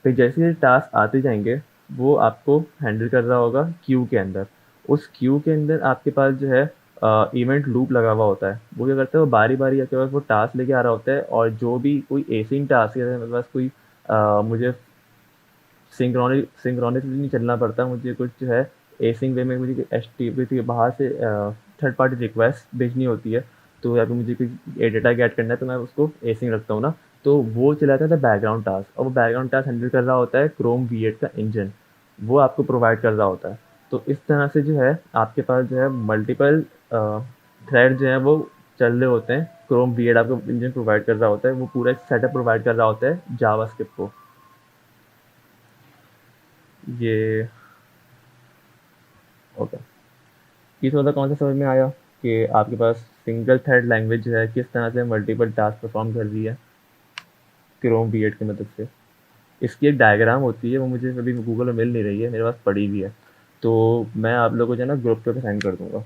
फिर जैसे ये टास्क आते जाएंगे वो आपको हैंडल कर रहा होगा क्यू के अंदर। उस क्यू के अंदर आपके पास जो है इवेंट लूप लगा हुआ होता है। वो क्या करता है, वो बारी बारी आपके पास वो टास्क लेके आ रहा होता है, और जो भी कोई एसिंक टास्क है, मेरे पास कोई मुझे सिंक्रोनिकली नहीं चलना पड़ता, मुझे कुछ जो है एसिंक वे में मुझे एच टी बाहर से थर्ड पार्टी रिक्वेस्ट भेजनी होती है, तो या फिर मुझे कोई डेटा गेट करना है तो मैं उसको एसिंक रखता हूँ ना, तो वो चलाता है बैकग्राउंड टास्क, और वो बैकग्राउंड टास्क हैंडल कर रहा होता है क्रोम V8 का इंजन, वो आपको प्रोवाइड कर रहा होता है। तो इस तरह से जो है आपके पास जो है मल्टीपल थ्रेड जो है वो चल रहे होते हैं। क्रोम V8 आपको इंजन प्रोवाइड कर रहा होता है, वो पूरा एक सेटअप प्रोवाइड कर रहा होता है जावास्क्रिप्ट को। ये ओके, ये थोड़ा कौन सा समझ में आया कि आपके पास सिंगल थ्रेड लैंग्वेज जो है किस तरह से मल्टीपल टास्क परफॉर्म कर रही है क्रोम V8 की मदद से। इसकी एक डायग्राम होती है, वो मुझे अभी गूगल में मिल नहीं रही है, मेरे पास पड़ी हुई है, तो मैं आप लोगों को जो है ना ग्रुप पे सेंड कर दूंगा।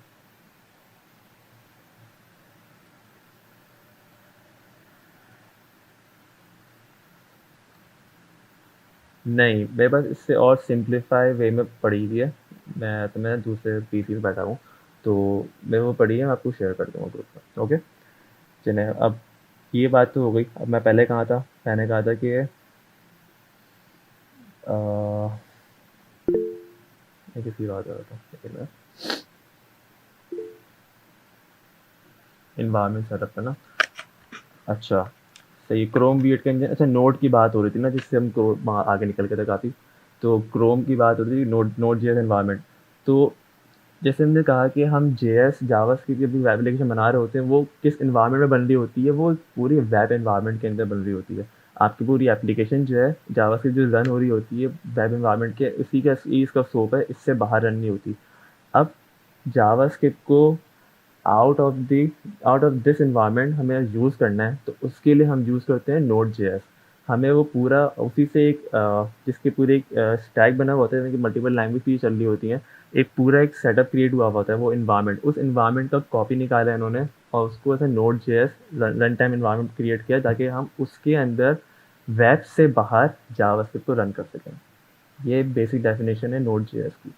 नहीं, मेरे पास इससे और सिंप्लीफाई वे में पड़ी हुई है, मैं दूसरे पीसी पे बैठा हूँ, तो मैं वो पढ़ी है, मैं आपको शेयर कर दूंगा ग्रुप पर। ओके, चलिए, अब ये बात तो हो गई। अब मैं पहले कहाँ था, मैंने कहा था कि मैं किसी बात कर रहा था, लेकिन मैं इन्वायरमेंट सेटअप पे ना, अच्छा सही, क्रोम V8 का इंजन, अच्छा नोड की बात हो रही थी ना, जिससे हम आगे निकल के थे काफ़ी, तो क्रोम की बात हो रही थी, नोड JS एनवायरनमेंट। तो जैसे हमने कहा कि हम JS जावास्क्रिप्ट की वेब एप्लीकेशन बना रहे होते हैं, वो किस एनवायरनमेंट में बन रही होती है, वो पूरी वेब एनवायरनमेंट के अंदर बन रही होती है। आपकी पूरी एप्लीकेशन जो है जावास्क्रिप्ट जो रन हो रही होती है वेब एनवायरनमेंट के, इसी का इसका स्कोप है, इससे बाहर रन नहीं होती। अब जावास्क्रिप्ट को आउट ऑफ दिस इन्वायरमेंट हमें यूज़ करना है, तो उसके लिए हम यूज़ करते हैं Node.js। हमें वो पूरा उसी से एक जिसके पूरे एक स्टैक बना हुआ होता है कि मल्टीपल लैंग्वेज भी चल रही होती हैं, एक पूरा एक सेटअप क्रिएट हुआ होता है, वो इन्वायरमेंट, उस इन्वायरमेंट का कॉपी निकाला है इन्होंने, और उसको ऐसे Node.js run time environment create किया ताकि हम उसके अंदर वेब से बाहर जावास्क्रिप्ट को रन कर सकें। ये बेसिक डेफिनेशन है Node.js की,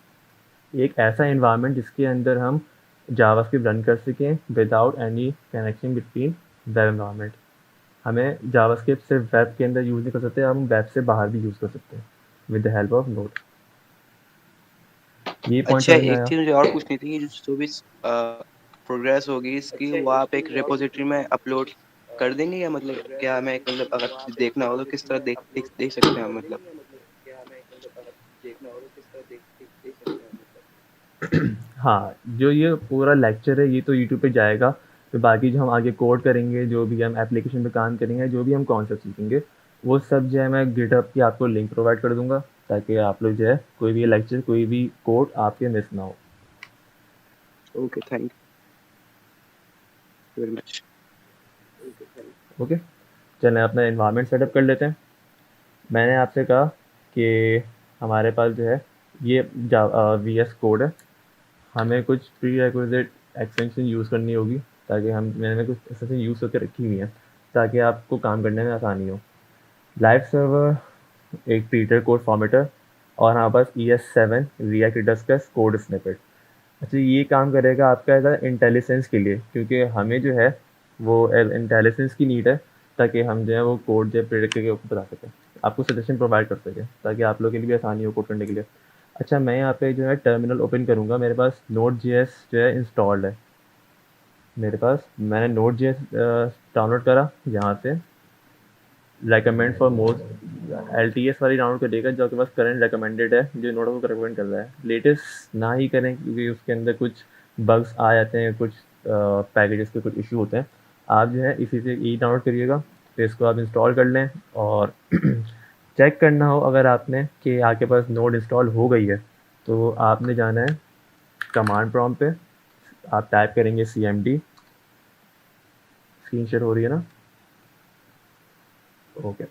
एक ऐसा इन्वायरमेंट जिसके अंदर हम जावास्क्रिप्ट रन कर सकें without any connection between web environment. हमें जावास्क्रिप्ट सिर्फ वेब के अंदर यूज़ नहीं कर सकते, हम वेब से बाहर भी यूज़ कर सकते हैं with the help of node. ये पॉइंट अच्छा, समझ में एक आया? चीज मुझे और पूछनी थी, जो भी प्रोग्रेस होगी इसकी, वो आप एक रिपोजिटरी में अपलोड कर देंगे, या मतलब क्या हमें मतलब अगर देखना हो तो किस तरह देख सकते हैं हम, मतलब हाँ, जो ये पूरा लेक्चर है ये तो यूट्यूब पे जाएगा, फिर बाकी जो हम आगे कोड करेंगे, जो भी हम एप्लीकेशन पे काम करेंगे, जो भी हम कॉन्सेप्ट सीखेंगे, वो सब जो है मैं गिटहब की आपको लिंक प्रोवाइड कर दूंगा, ताकि आप लोग जो है कोई भी लेक्चर, कोई भी कोड आपके मिस ना हो। Okay, thank you very much. Okay, चलें अपना इन्वायरमेंट सेटअप कर लेते हैं। मैंने आपसे कहा कि हमारे पास जो है ये VS कोड है, हमें कुछ प्री रिक्विजिट एक्सटेंशन यूज़ करनी होगी, ताकि मैंने कुछ एक्सटेंशन यूज़ करके रखी हुई हैं ताकि आपको काम करने में आसानी हो। लाइव सर्वर, एक प्रीटर कोड फॉर्मेटर, और हमारे पास ES7 react discuss code snippet. अच्छा, ये काम करेगा आपका एज इंटेलिजेंस के लिए, क्योंकि हमें जो है वो इंटेलिजेंस की नीड है, ताकि हम जो है वो कोड जो है प्रेडिक्ट करके बता सकें, आपको सजेशन प्रोवाइड कर सकें, ताकि आप लोगों के लिए भी आसानी हो कोड करने के लिए। अच्छा, मैं यहाँ पे जो है टर्मिनल ओपन करूँगा, मेरे पास Node.js जो है इंस्टॉल्ड है मेरे पास, मैंने Node.js डाउनलोड करा यहाँ से, रिकमेंड फॉर मोस्ट LTS वाली डाउनलोड करिएगा जो आपके पास करंट रिकमेंडेड है, जो नोट को रिकमेंड कर रहा है। लेटेस्ट ना ही करें क्योंकि उसके अंदर कुछ बग्स आ जाते हैं, कुछ पैकेजेस के कुछ इशू होते हैं। आप जो है इसी से ई डाउनलोड करिएगा, फिर इसको आप इंस्टॉल कर लें और चेक करना हो अगर आपने कि आपके पास नोड इंस्टॉल हो गई है तो आपने जाना है कमांड प्रॉम्प्ट पे, आप टाइप करेंगे cmd, स्क्रीन शेयर हो रही है ना, ओके,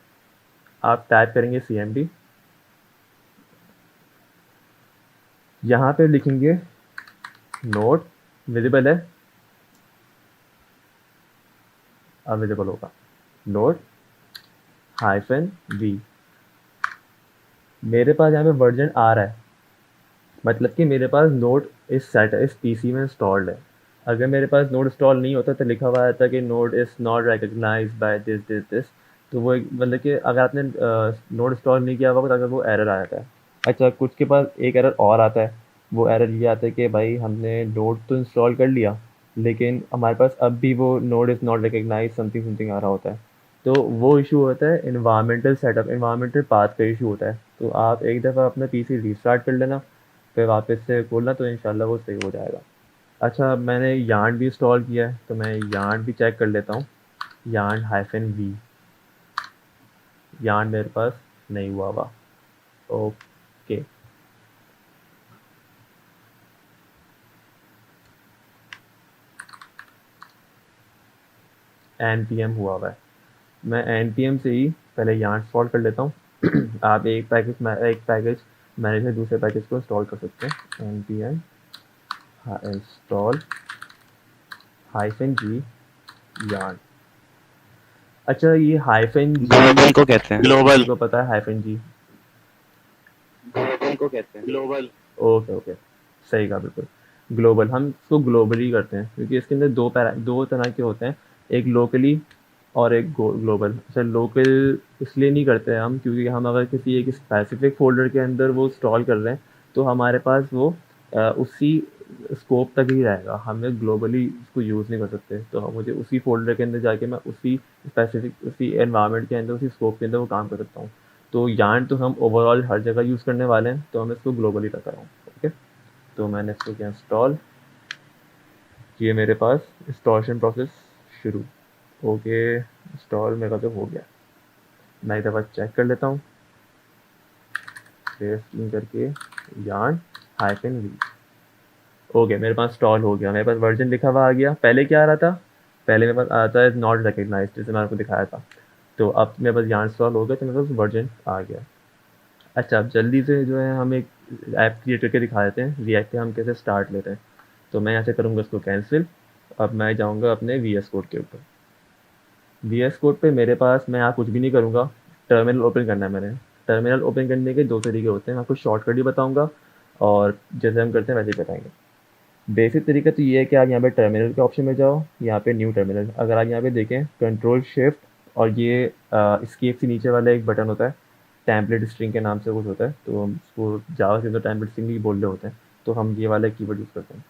आप टाइप करेंगे cmd, यहाँ पे लिखेंगे नोड विजिबल है, अब विजिबल होगा नोड -v। मेरे पास यहाँ पे वर्जन आ रहा है, मतलब कि मेरे पास नोड इस पीसी में इंस्टॉल्ड है। अगर मेरे पास नोड इंस्टॉल नहीं होता तो लिखा हुआ आता कि node is not recognise by this this this, तो वो मतलब कि अगर आपने नोड इंस्टॉल नहीं किया होगा तो अगर वो एरर आ जाता है। अच्छा, कुछ के पास एक एरर और आता है, वो एरर ये आता है कि भाई हमने नोड तो इंस्टॉल कर लिया लेकिन हमारे पास अब भी वो node is not recognize something something आ रहा होता है। तो वो इशू होता है इन्वायरमेंटल सेटअप, इन्वायरमेंटल पाथ का इशू होता है। तो आप एक दफ़ा अपना पीसी रीस्टार्ट कर लेना, फिर वापस से खोलना, तो इंशाल्लाह वो सही हो जाएगा। अच्छा, मैंने यार्न भी इंस्टॉल किया है तो मैं यार्न भी चेक कर लेता हूँ। -v, यार्न मेरे पास नहीं हुआ हुआ, ओके। npm हुआ हुआ है, मैं npm से ही पहले यार्न इंस्टॉल कर लेता हूँ। आप एक पैकेज मैनेजर दूसरे पैकेज को इंस्टॉल कर सकते हैं। npm install -g yarn. अच्छा, ये -g ग्लोबल को कहते हैं। ग्लोबल को पता है -g को कहते हैं ग्लोबल। ओके ओके, सही कहा, बिल्कुल ग्लोबल। हम इसको ग्लोबली करते हैं क्योंकि इसके अंदर दो तरह के होते हैं, एक लोकली और एक ग्लोबल। अच्छा, लोकल इसलिए नहीं करते हैं हम क्योंकि हम अगर किसी एक स्पेसिफिक फोल्डर के अंदर वो इंस्टॉल कर रहे हैं तो हमारे पास वो उसी स्कोप तक ही रहेगा, हमें ग्लोबली उसको यूज़ नहीं कर सकते। तो मुझे उसी फोल्डर के अंदर जाके मैं उसी स्पेसिफिक उसी एनवायरनमेंट के अंदर उसी स्कोप के अंदर वो काम कर सकता हूँ। तो यार्न तो हम ओवरऑल हर जगह यूज़ करने वाले हैं, तो हम इसको ग्लोबली रख रहा हूँ। ओके, तो मैंने इसको किया इंस्टॉल, ये मेरे पास इंस्टॉलेशन प्रोसेस शुरू। ओके, इंस्टॉल मेरा तो हो गया, मैं एक दफ़ा चेक कर लेता हूँ, सेव स्क्रीन करके यार्न -v। ओके, मेरे पास इंस्टॉल हो गया, मेरे पास वर्जन लिखा हुआ आ गया। पहले क्या आ रहा था, पहले मेरे पास आता है नॉट रिकग्नाइज, जैसे मैंने आपको दिखाया था। तो अब मेरे पास यार्न इंस्टॉल हो गया तो मेरे पास वर्जन आ गया। अच्छा, अब जल्दी से जो है हम एक ऐप क्रिएट करके दिखा देते हैं, रिएक्ट पे हम कैसे स्टार्ट लेते हैं। तो मैं यहाँ से करूँगा इसको कैंसिल। अब मैं जाऊँगा अपने VS कोड के ऊपर। VS कोड पे मेरे पास, मैं यहाँ कुछ भी नहीं करूँगा, टर्मिनल ओपन करना है मैंने। टर्मिनल ओपन करने के दो तरीके होते हैं, मैं आपको शॉर्टकट ही बताऊँगा और जैसे हम करते हैं वैसे ही बताएंगे। बेसिक तरीका तो ये है कि आप यहाँ पे टर्मिनल के ऑप्शन में जाओ, यहाँ पे न्यू टर्मिनल। अगर आप यहाँ पे देखें कंट्रोल शिफ्ट और ये एस्केप से नीचे वाला एक बटन होता है, टेम्पलेट स्ट्रिंग के नाम से कुछ होता है, तो हम उसको जावा से तो टेम्पलेट स्ट्रिंग ही बोल रहे होते हैं, तो हम ये वाला कीवर्ड यूज़ करते हैं।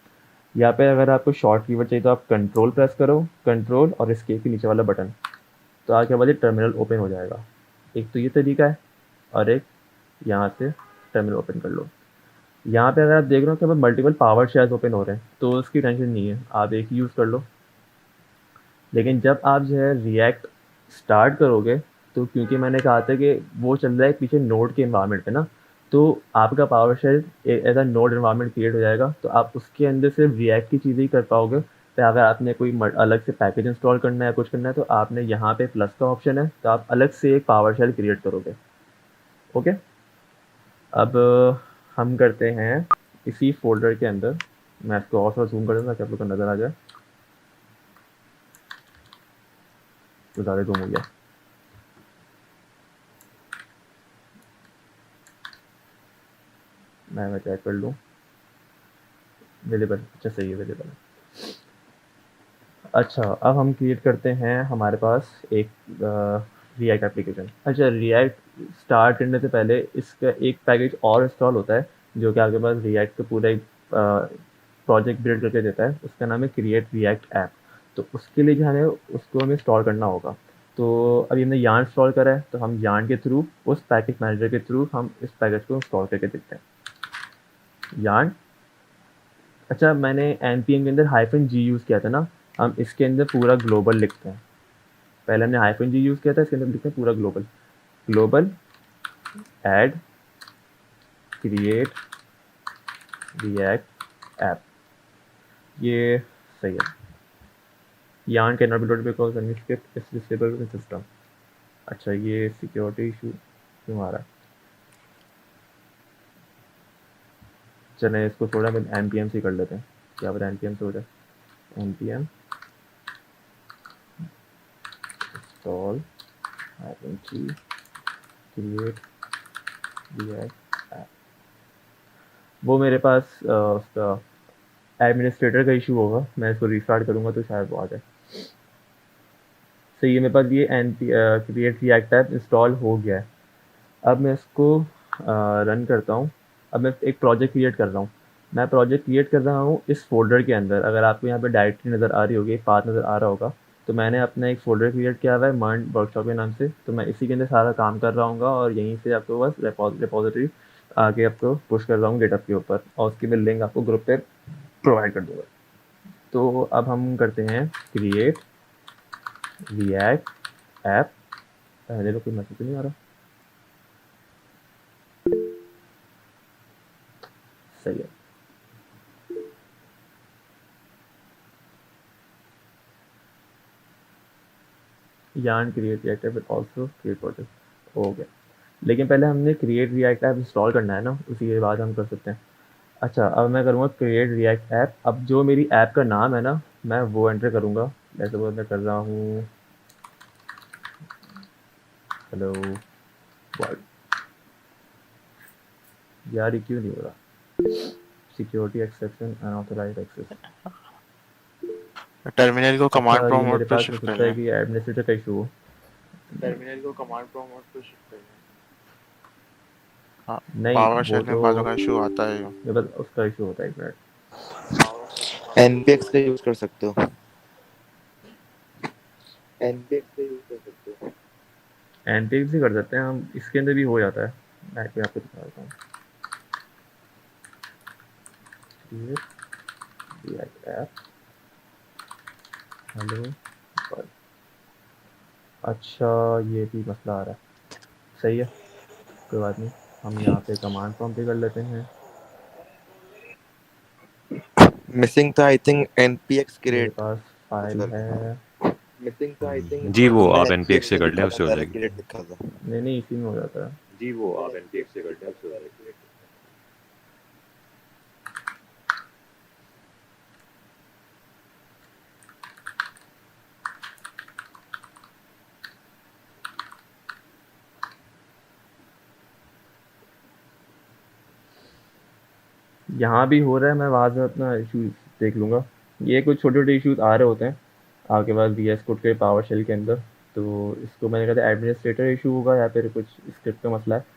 यहाँ पे अगर आपको शॉर्ट कीवर्ड चाहिए तो आप कंट्रोल प्रेस करो, कंट्रोल और एस्केप के नीचे वाला बटन, तो आपके बाद ये टर्मिनल ओपन हो जाएगा। एक तो ये तरीका है और एक यहाँ से टर्मिनल ओपन कर लो। यहाँ पे अगर आप देख रहे हो कि हमें मल्टीपल पावर शेयर्स ओपन हो रहे हैं तो उसकी टेंशन नहीं है, आप एक ही यूज़ कर लो। लेकिन जब आप जो है रिएक्ट स्टार्ट करोगे तो क्योंकि मैंने कहा था कि वो चल रहा है पीछे नोड के इन्वायरमेंट पे ना, तो आपका PowerShell as a node environment create हो जाएगा, तो आप उसके अंदर सिर्फ रिएक्ट की चीज़ें ही कर पाओगे। तो अगर आपने कोई अलग से पैकेज इंस्टॉल करना है, कुछ करना है, तो आपने यहाँ पे प्लस का ऑप्शन है, तो आप अलग से एक पावर शेल क्रिएट करोगे। ओके, अब हम करते हैं इसी फोल्डर के अंदर, मैं इसको और थोड़ा जूम कर दूँगा ताकि आप लोग को नज़र आ जाए, तो ज़्यादा जूम हो गया। मैं चेक कर लूँ, विजिबल, अच्छा सही है, विजिबल। अच्छा, अब हम क्रिएट करते हैं, हमारे पास एक रिएक्ट एप्लीकेशन। अच्छा, रिएक्ट स्टार्ट करने से पहले इसका एक पैकेज और इंस्टॉल होता है जो कि आपके पास रिएक्ट का पूरा एक प्रोजेक्ट बिल्ड करके देता है, उसका नाम है क्रिएट रिएक्ट ऐप। तो उसके लिए जो हमें उसको हमें इंस्टॉल करना होगा। तो अभी हमने यार्न इंस्टॉल करा है, तो हम यार्न के थ्रू, उस पैकेज मैनेजर के थ्रू हम इस पैकेज को इंस्टॉल करके देखते हैं। यार्न अच्छा, मैंने npm के अंदर -g यूज़ किया था ना, हम इसके अंदर पूरा ग्लोबल लिखते हैं। पहले हमने -g यूज़ किया था, इसके अंदर लिखते हैं पूरा global. Global add create react app, ये सही है। yarn cannot be loaded because any script is disabled in the system। अच्छा, ये सिक्योरिटी इशू क्यों आ रहा है? चलें इसको थोड़ा npm से कर लेते हैं, क्या पता npm से हो जाए। npm install -g create react app। वो मेरे पास उसका एडमिनिस्ट्रेटर का इशू होगा, मैं इसको रिस्टार्ट करूँगा तो शायद वो आ जाए। सही है, मेरे पास ये क्रिएट रिएक्ट ऐप इंस्टॉल हो गया है। अब मैं इसको रन करता हूँ। अब मैं एक प्रोजेक्ट क्रिएट कर रहा हूँ। मैं प्रोजेक्ट क्रिएट कर रहा हूँ इस फोल्डर के अंदर। अगर आपको यहाँ पे डायरेक्टरी नज़र आ रही होगी, एक पाथ नज़र आ रहा होगा, तो मैंने अपना एक फ़ोल्डर क्रिएट किया हुआ है मर्न वर्कशॉप के नाम से। तो मैं इसी के अंदर सारा काम कर रहा हूँ और यहीं से आपको बस रिपोजिटरी आगे आपको पुश कर रहा हूँ गिटहब के ऊपर, और उसकी मैं लिंक आपको ग्रुप पे प्रोवाइड कर दूँगा। तो अब हम करते हैं क्रिएट रिएक्ट ऐप। पहले तो कोई मैसेज नहीं आ रहा, सही है। yarn create react app will also create project हो गया। लेकिन पहले हमने क्रिएट रिएक्ट ऐप इंस्टॉल करना है ना, उसी के बाद हम कर सकते हैं। अच्छा, अब मैं करूँगा क्रिएट रिएक्ट ऐप। अब जो मेरी ऐप का नाम है ना, मैं वो एंटर करूँगा। जैसे वो मैं कर रहा हूँ हेलो वर्ल्ड। यार ये क्यों नहीं हो रहा? Security exception unauthorised access. Terminal को कमांड अच्छा, ये मेरे प्रॉम्प्ट पे पास हो शिफ्ट सकता है करिए। कि एडमिनिस्ट्रेटर का इशू हो। टर्मिनल को कमांड प्रॉम्प्ट पे शिफ्ट करिए। हाँ, नहीं, पावर वो शेल में तो बाजू का इशू आता है। मेरे पास उसका इशू होता है। एक मिनट, npx का यूज कर सकते हो। एनपीएक्स ही कर सकते हैं हम, इसके अंदर भी हो जाता है। मैं आपको दिखा देता हूँ। React app hello world. अच्छा, ये भी मसला आ रहा है। सही है, कोई बात नहीं, हम यहाँ पे कमांड प्रॉम्प्ट पे कर लेते हैं। मिसिंग था आई थिंक npx मेरे create पास कुछ फाइल करके। है। जी वो उसमें आप एनपीएक्स npx से नहीं कर लें, लिखा था, उससे हो डायरेक्ट जाएगी। create लिखा था। नहीं नहीं, इसी में हो जाता है। यहाँ भी हो रहा है, मैं वहाँ से अपना इशू देख लूँगा। ये कुछ छोटे छोटे इश्यूज आ रहे होते हैं आपके पास VS कोड के पावर शेल के अंदर। तो इसको मैंने कहा था एडमिनिस्ट्रेटर इशू होगा या फिर कुछ स्क्रिप्ट का मसला है।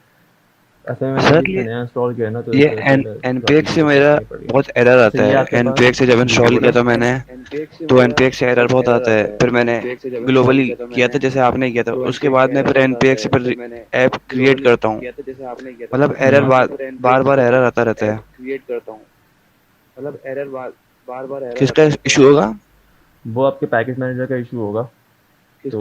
असल में मैंने सर अभी इसमें नया इंस्टॉल किया है ना, तो ये इस वजह से काफ़ी एनपीएक्स से चीज़ें मेरा देखनी पड़ रही हैं। बहुत एरर अच्छा, आता ये है। आपके पास एनपीएक्स से जब जी इंस्टॉल किया बोले। था मैंने, तो एनपीएक्स से एरर बहुत आता है। फिर मैंने ग्लोबली किया था जैसे आपने किया था, उसके बाद मैं फिर एनपीएक्स से फिर ऐप क्रिएट करता हूँ। मतलब एरर बार बार एरर आता रहता है। किसका इशू होगा? वो आपके पैकेज मैनेजर का इशू होगा। तो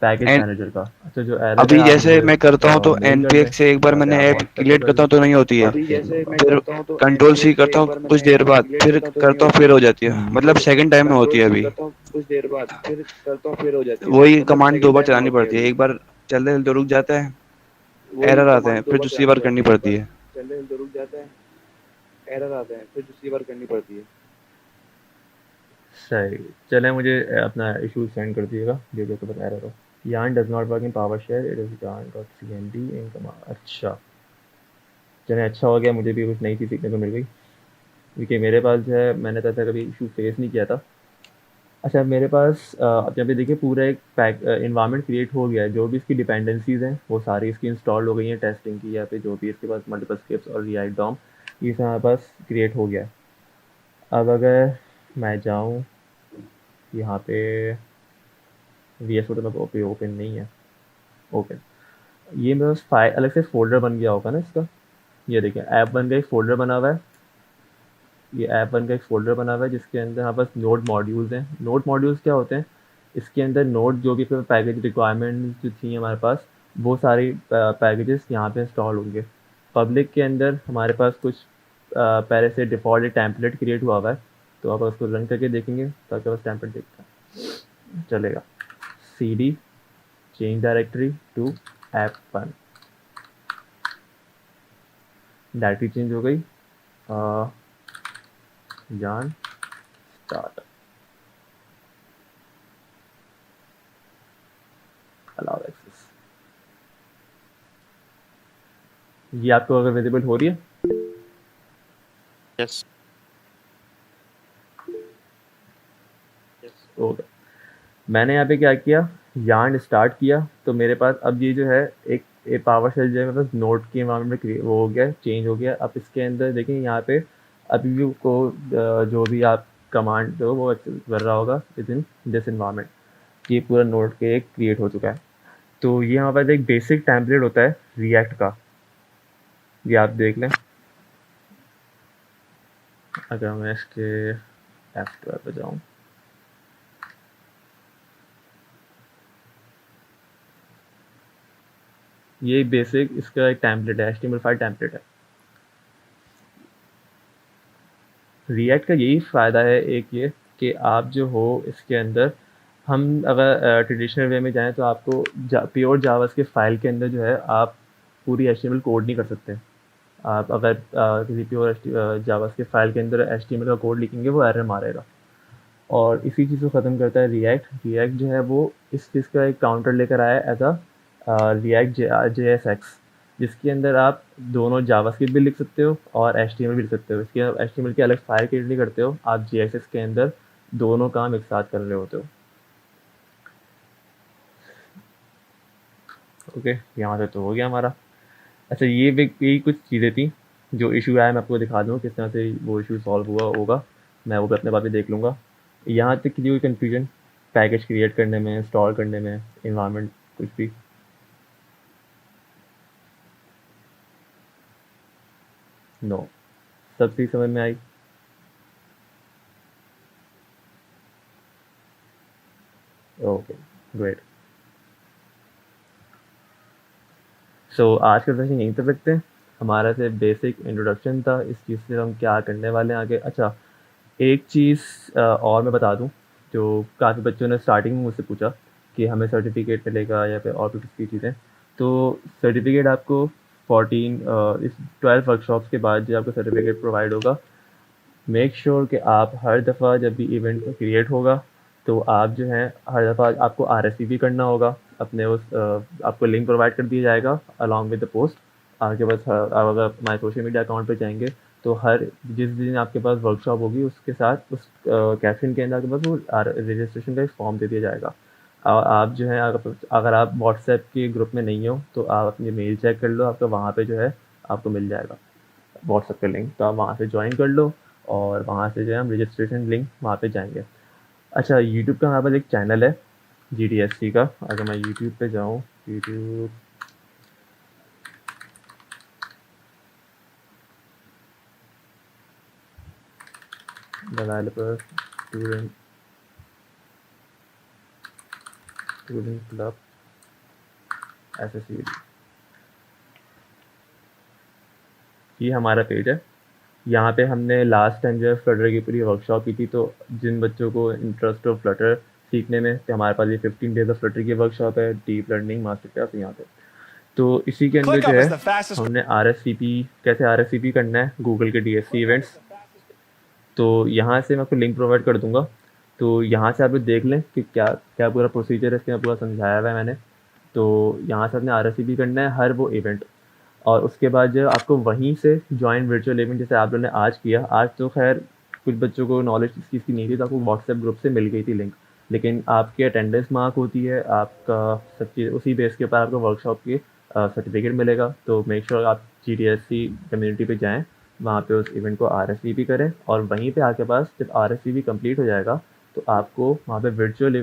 पैकेज एन मैनेजर का। अच्छा, जो एरर है अभी आप जैसे मुझे मैं करता हूँ तो मेल कर दें एनपीएक्स से एक बार या फिर मैंने आप ऐप व्हाट्सएप पे क्रिएट कर करता दें, हूँ तो नहीं होती है। मैं देख लूँगा। फिर कंट्रोल सी करता हूँ कुछ देर बाद, फिर करता हूँ फिर हो जाती है। मतलब सेकंड टाइम में होती है अभी। वही कमांड दो बार चलानी पड़ती है, एक बार चलते चलते रुक जाता है, एरर आते हैं, फिर दूसरी बार करनी पड़ती है। सही, चलें मुझे अपना इशू सेंड कर दीजिएगा जो जो तो बता रहा था। yarn does not work in PowerShell, it is yarn.cmd in command। अच्छा, चलें अच्छा हो गया, मुझे भी कुछ नई चीज़ सीखने को मिल गई, क्योंकि मेरे पास जो है मैंने तो ऐसा कभी इशू फेस नहीं किया था। अच्छा, मेरे पास अब यहाँ पे देखिए पूरा एक इन्वायरमेंट क्रिएट हो गया है। जो भी इसकी डिपेंडेंसीज़ हैं वो सारी इसकी इंस्टॉल हो गई हैं टेस्टिंग की, या फिर जो भी इसके पास मल्टीपल स्क्रिप्ट्स और रिएक्ट डॉम, ये सब हमारे पास क्रिएट हो गया है। अब अगर मैं जाऊँ यहाँ पे, VS कोड में ओपन नहीं है, ओपन, ये मेरे पास अलग से फ़ोल्डर बन गया होगा ना इसका। ये देखिए ऐप बन गया, एक फ़ोल्डर बना हुआ है। ये ऐप वन का एक फ़ोल्डर बना हुआ है जिसके अंदर हमारे पास नोड मॉड्यूल्स हैं। नोड मॉड्यूल्स क्या होते हैं? इसके अंदर नोड जो भी पैकेज रिक्वायरमेंट जो थी हमारे पास, वो सारी पैकेजेस यहाँ पे इंस्टॉल होंगे। पब्लिक के अंदर हमारे पास कुछ पहले से डिफ़ॉल्ट टेम्पलेट क्रिएट हुआ है, तो आप उसको रन करके देखेंगे तो आपके पास टेम्पलेट देखता चलेगा। cd change directory to app one, directory change हो गई। yarn start, allow access। ये आपको अगर विजिबल हो रही है? यस ओके, मैंने यहाँ पे क्या किया, yarn स्टार्ट किया, तो मेरे पास अब ये जो है एक पावर शेल जो है मेरे पास नोड के एनवायरनमेंट में वो हो गया, चेंज हो गया। अब इसके अंदर देखिए यहाँ पे अभी भी को जो भी आप कमांड दो वो कर रहा होगा विद इन दिस एनवायरनमेंट। ये पूरा नोड के एक क्रिएट हो चुका है। तो ये हमारे पास एक बेसिक टेम्पलेट होता है रिएक्ट का, ये आप देख लें। अगर मैं इसके F12 पे जाऊँ, ये बेसिक इसका एक टेम्पलेट है, HTML5 टेम्पलेट है। रिएक्ट का यही फ़ायदा है एक ये कि आप जो हो इसके अंदर, हम अगर ट्रेडिशनल वे में जाएं तो आपको प्योर जावास के फाइल के अंदर जो है आप पूरी HTML कोड नहीं कर सकते। आप अगर किसी प्योर जावास के फाइल के अंदर HTML का कोड लिखेंगे वो एरर मारेगा। और इसी चीज़ को ख़त्म करता है रिएक्ट। रिएक्ट जो है वो इस चीज़ का एक काउंटर लेकर आया एज अ रिएक्ट JSX, जिसके अंदर आप दोनों जावास्क्रिप्ट भी लिख सकते हो और HTML भी लिख सकते हो। इसके HTML की अलग फाइल क्रिएट नहीं करते हो, आप JSX के अंदर दोनों काम एक साथ कर रहे होते हो। ओके, यहाँ से तो हो गया हमारा। अच्छा, ये भी यही कुछ चीज़ें थी जो इशू आया, मैं आपको दिखा दूँ किस तरह से वो इशू सॉल्व हुआ होगा। मैं वो भी अपने पास भी देख लूँगा। यहाँ तक की कोई कन्फ्यूजन पैकेज क्रिएट करने में, इंस्टॉल करने में, इन्वायरमेंट कुछ भी? नो, सब चीज़ समझ में आई? Okay, great. सो आज का सेशन यहीं तक रखते हैं। हमारा से बेसिक इंट्रोडक्शन था इस चीज़ से हम क्या करने वाले हैं आगे। अच्छा, एक चीज़ और मैं बता दूं, जो काफ़ी बच्चों ने स्टार्टिंग में मुझसे पूछा कि हमें सर्टिफिकेट मिलेगा या फिर और भी किसी चीज़ें। तो सर्टिफिकेट आपको 12 वर्कशॉप्स के बाद जो आपको सर्टिफिकेट प्रोवाइड होगा। मेक श्योर कि आप हर दफ़ा जब भी इवेंट क्रिएट होगा तो आप जो है हर दफ़ा आपको RSVP करना होगा। अपने उस आपको लिंक प्रोवाइड कर दिया जाएगा अलॉन्ग विद द पोस्ट। आपके पास आप अगर हमारे सोशल मीडिया अकाउंट पे जाएंगे तो हर जिस दिन आपके पास वर्कशॉप होगी उसके साथ उस कैप्शन के अंदर आपके पास वो रजिस्ट्रेशन का एक फॉर्म दे दिया जाएगा। आप जो है अगर आप व्हाट्सएप के ग्रुप में नहीं हो तो आप अपनी मेल चेक कर लो, आपका वहाँ पे जो है आपको मिल जाएगा व्हाट्सएप का लिंक, तो आप वहाँ से ज्वाइन कर लो और वहाँ से जो है हम रजिस्ट्रेशन लिंक वहाँ पे जाएंगे। अच्छा, यूट्यूब का हमारे पास एक चैनल है GDSC का। अगर मैं यूट्यूब पे जाऊँ, YouTube developer student club SSCD, ये हमारा पेज है। यहाँ पे हमने लास्ट टाइम जो है फ्लटर की पूरी वर्कशॉप की थी, तो जिन बच्चों को इंटरेस्ट हो फ्लटर सीखने में तो हमारे पास ये 15 डेज ऑफ फ्लटर की वर्कशॉप है, डीप लर्निंग मास्टर क्लास यहाँ पे। तो इसी के अंदर जो है हमने कैसे RSVP करना है गूगल के DSC इवेंट्स, तो यहाँ से मैं आपको लिंक प्रोवाइड कर दूँगा। तो यहाँ से आप लोग देख लें कि क्या क्या पूरा प्रोसीजर है, इसके पूरा समझाया हुआ है मैंने। तो यहाँ से आपने RSVP करना है हर वो इवेंट, और उसके बाद जो आपको वहीं से जॉइन वर्चुअल इवेंट जैसे आप लोगों ने आज किया। आज तो खैर कुछ बच्चों को नॉलेज इस चीज़ की नहीं थी तो आपको व्हाट्सएप ग्रुप से मिल गई थी लिंक, लेकिन आपकी अटेंडेंस मार्क होती है, आपका सब चीज़ उसी बेस के ऊपर आपको वर्कशॉप की सर्टिफिकेट मिलेगा। तो मेक श्योर आप GDSC कम्युनिटी पे जाएँ, वहाँ पे उस इवेंट को RSVP करें, और वहीं पे आपके पास जब RSVP कंप्लीट हो जाएगा तो आपको वहाँ पे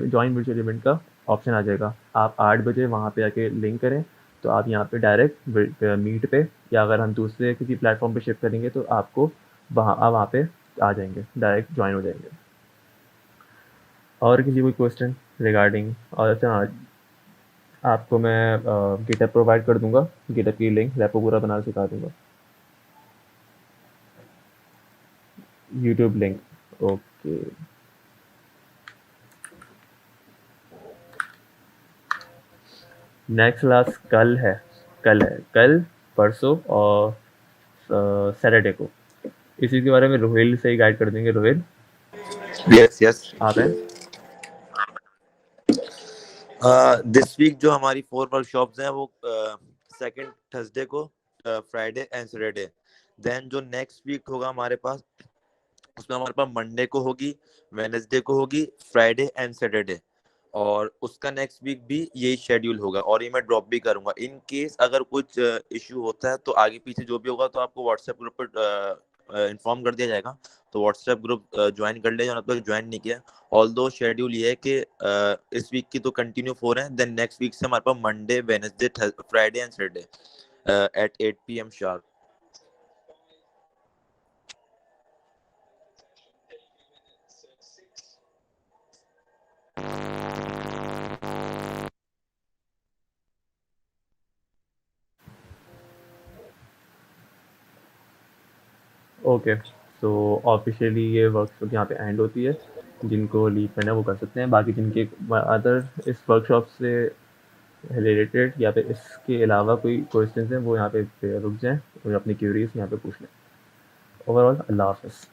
जॉइन वर्चुअल इवेंट का ऑप्शन आ जाएगा। आप 8 बजे वहाँ पे आके लिंक करें तो आप यहाँ पे डायरेक्ट मीट पे, या अगर हम दूसरे किसी प्लेटफॉर्म पे शिफ्ट करेंगे तो आपको वहाँ पे आ जाएंगे, डायरेक्ट ज्वाइन हो जाएंगे। और किसी कोई क्वेश्चन रिगार्डिंग? और अच्छा, आपको मैं गिटहब प्रोवाइड कर दूंगा, गिटहब की लिंक, रेपो पूरा बना सिखा दूंगा, YouTube link. Okay, next class कल परसों और सैटरडे को। इसी के बारे में रोहिल से ही गाइड कर देंगे। रोहिल, यस आप हैं? दिस वीक जो हमारी 4 वर्कशॉप्स हैं वो सेकंड थर्सडे को, फ्राइडे एंड सैटरडे। देन जो नेक्स्ट वीक होगा हमारे पास, उसमें हमारे पास मंडे को होगी, वेडनेसडे को होगी, फ्राइडे एंड सैटरडे। और उसका नेक्स्ट वीक भी यही शेड्यूल होगा, और ये मैं ड्रॉप भी करूंगा। इन केस अगर कुछ इश्यू होता है तो आगे पीछे जो भी होगा तो आपको व्हाट्सएप ग्रुप पर इन्फॉर्म कर दिया जाएगा। तो व्हाट्सएप ग्रुप ज्वाइन कर ले जो अब तक ज्वाइन नहीं किया। ऑल्दो शेड्यूल ये है कि इस वीक की तो कंटिन्यू 4 है, देन नेक्स्ट वीक से हमारे पास Monday, Wednesday, Friday and Saturday at 8 PM sharp. Okay, so officially ये वर्कशॉप यहाँ पे एंड होती है। जिनको लीव करना है वो कर सकते हैं, बाकी जिनके अदर इस वर्कशॉप से रिलेटेड या फिर इसके अलावा कोई क्वेश्चन हैं वो यहाँ पे रुक जाएं और अपनी क्यूरीज यहाँ पे पूछ लें। ओवरऑल अल्लाह हाफ़िज़।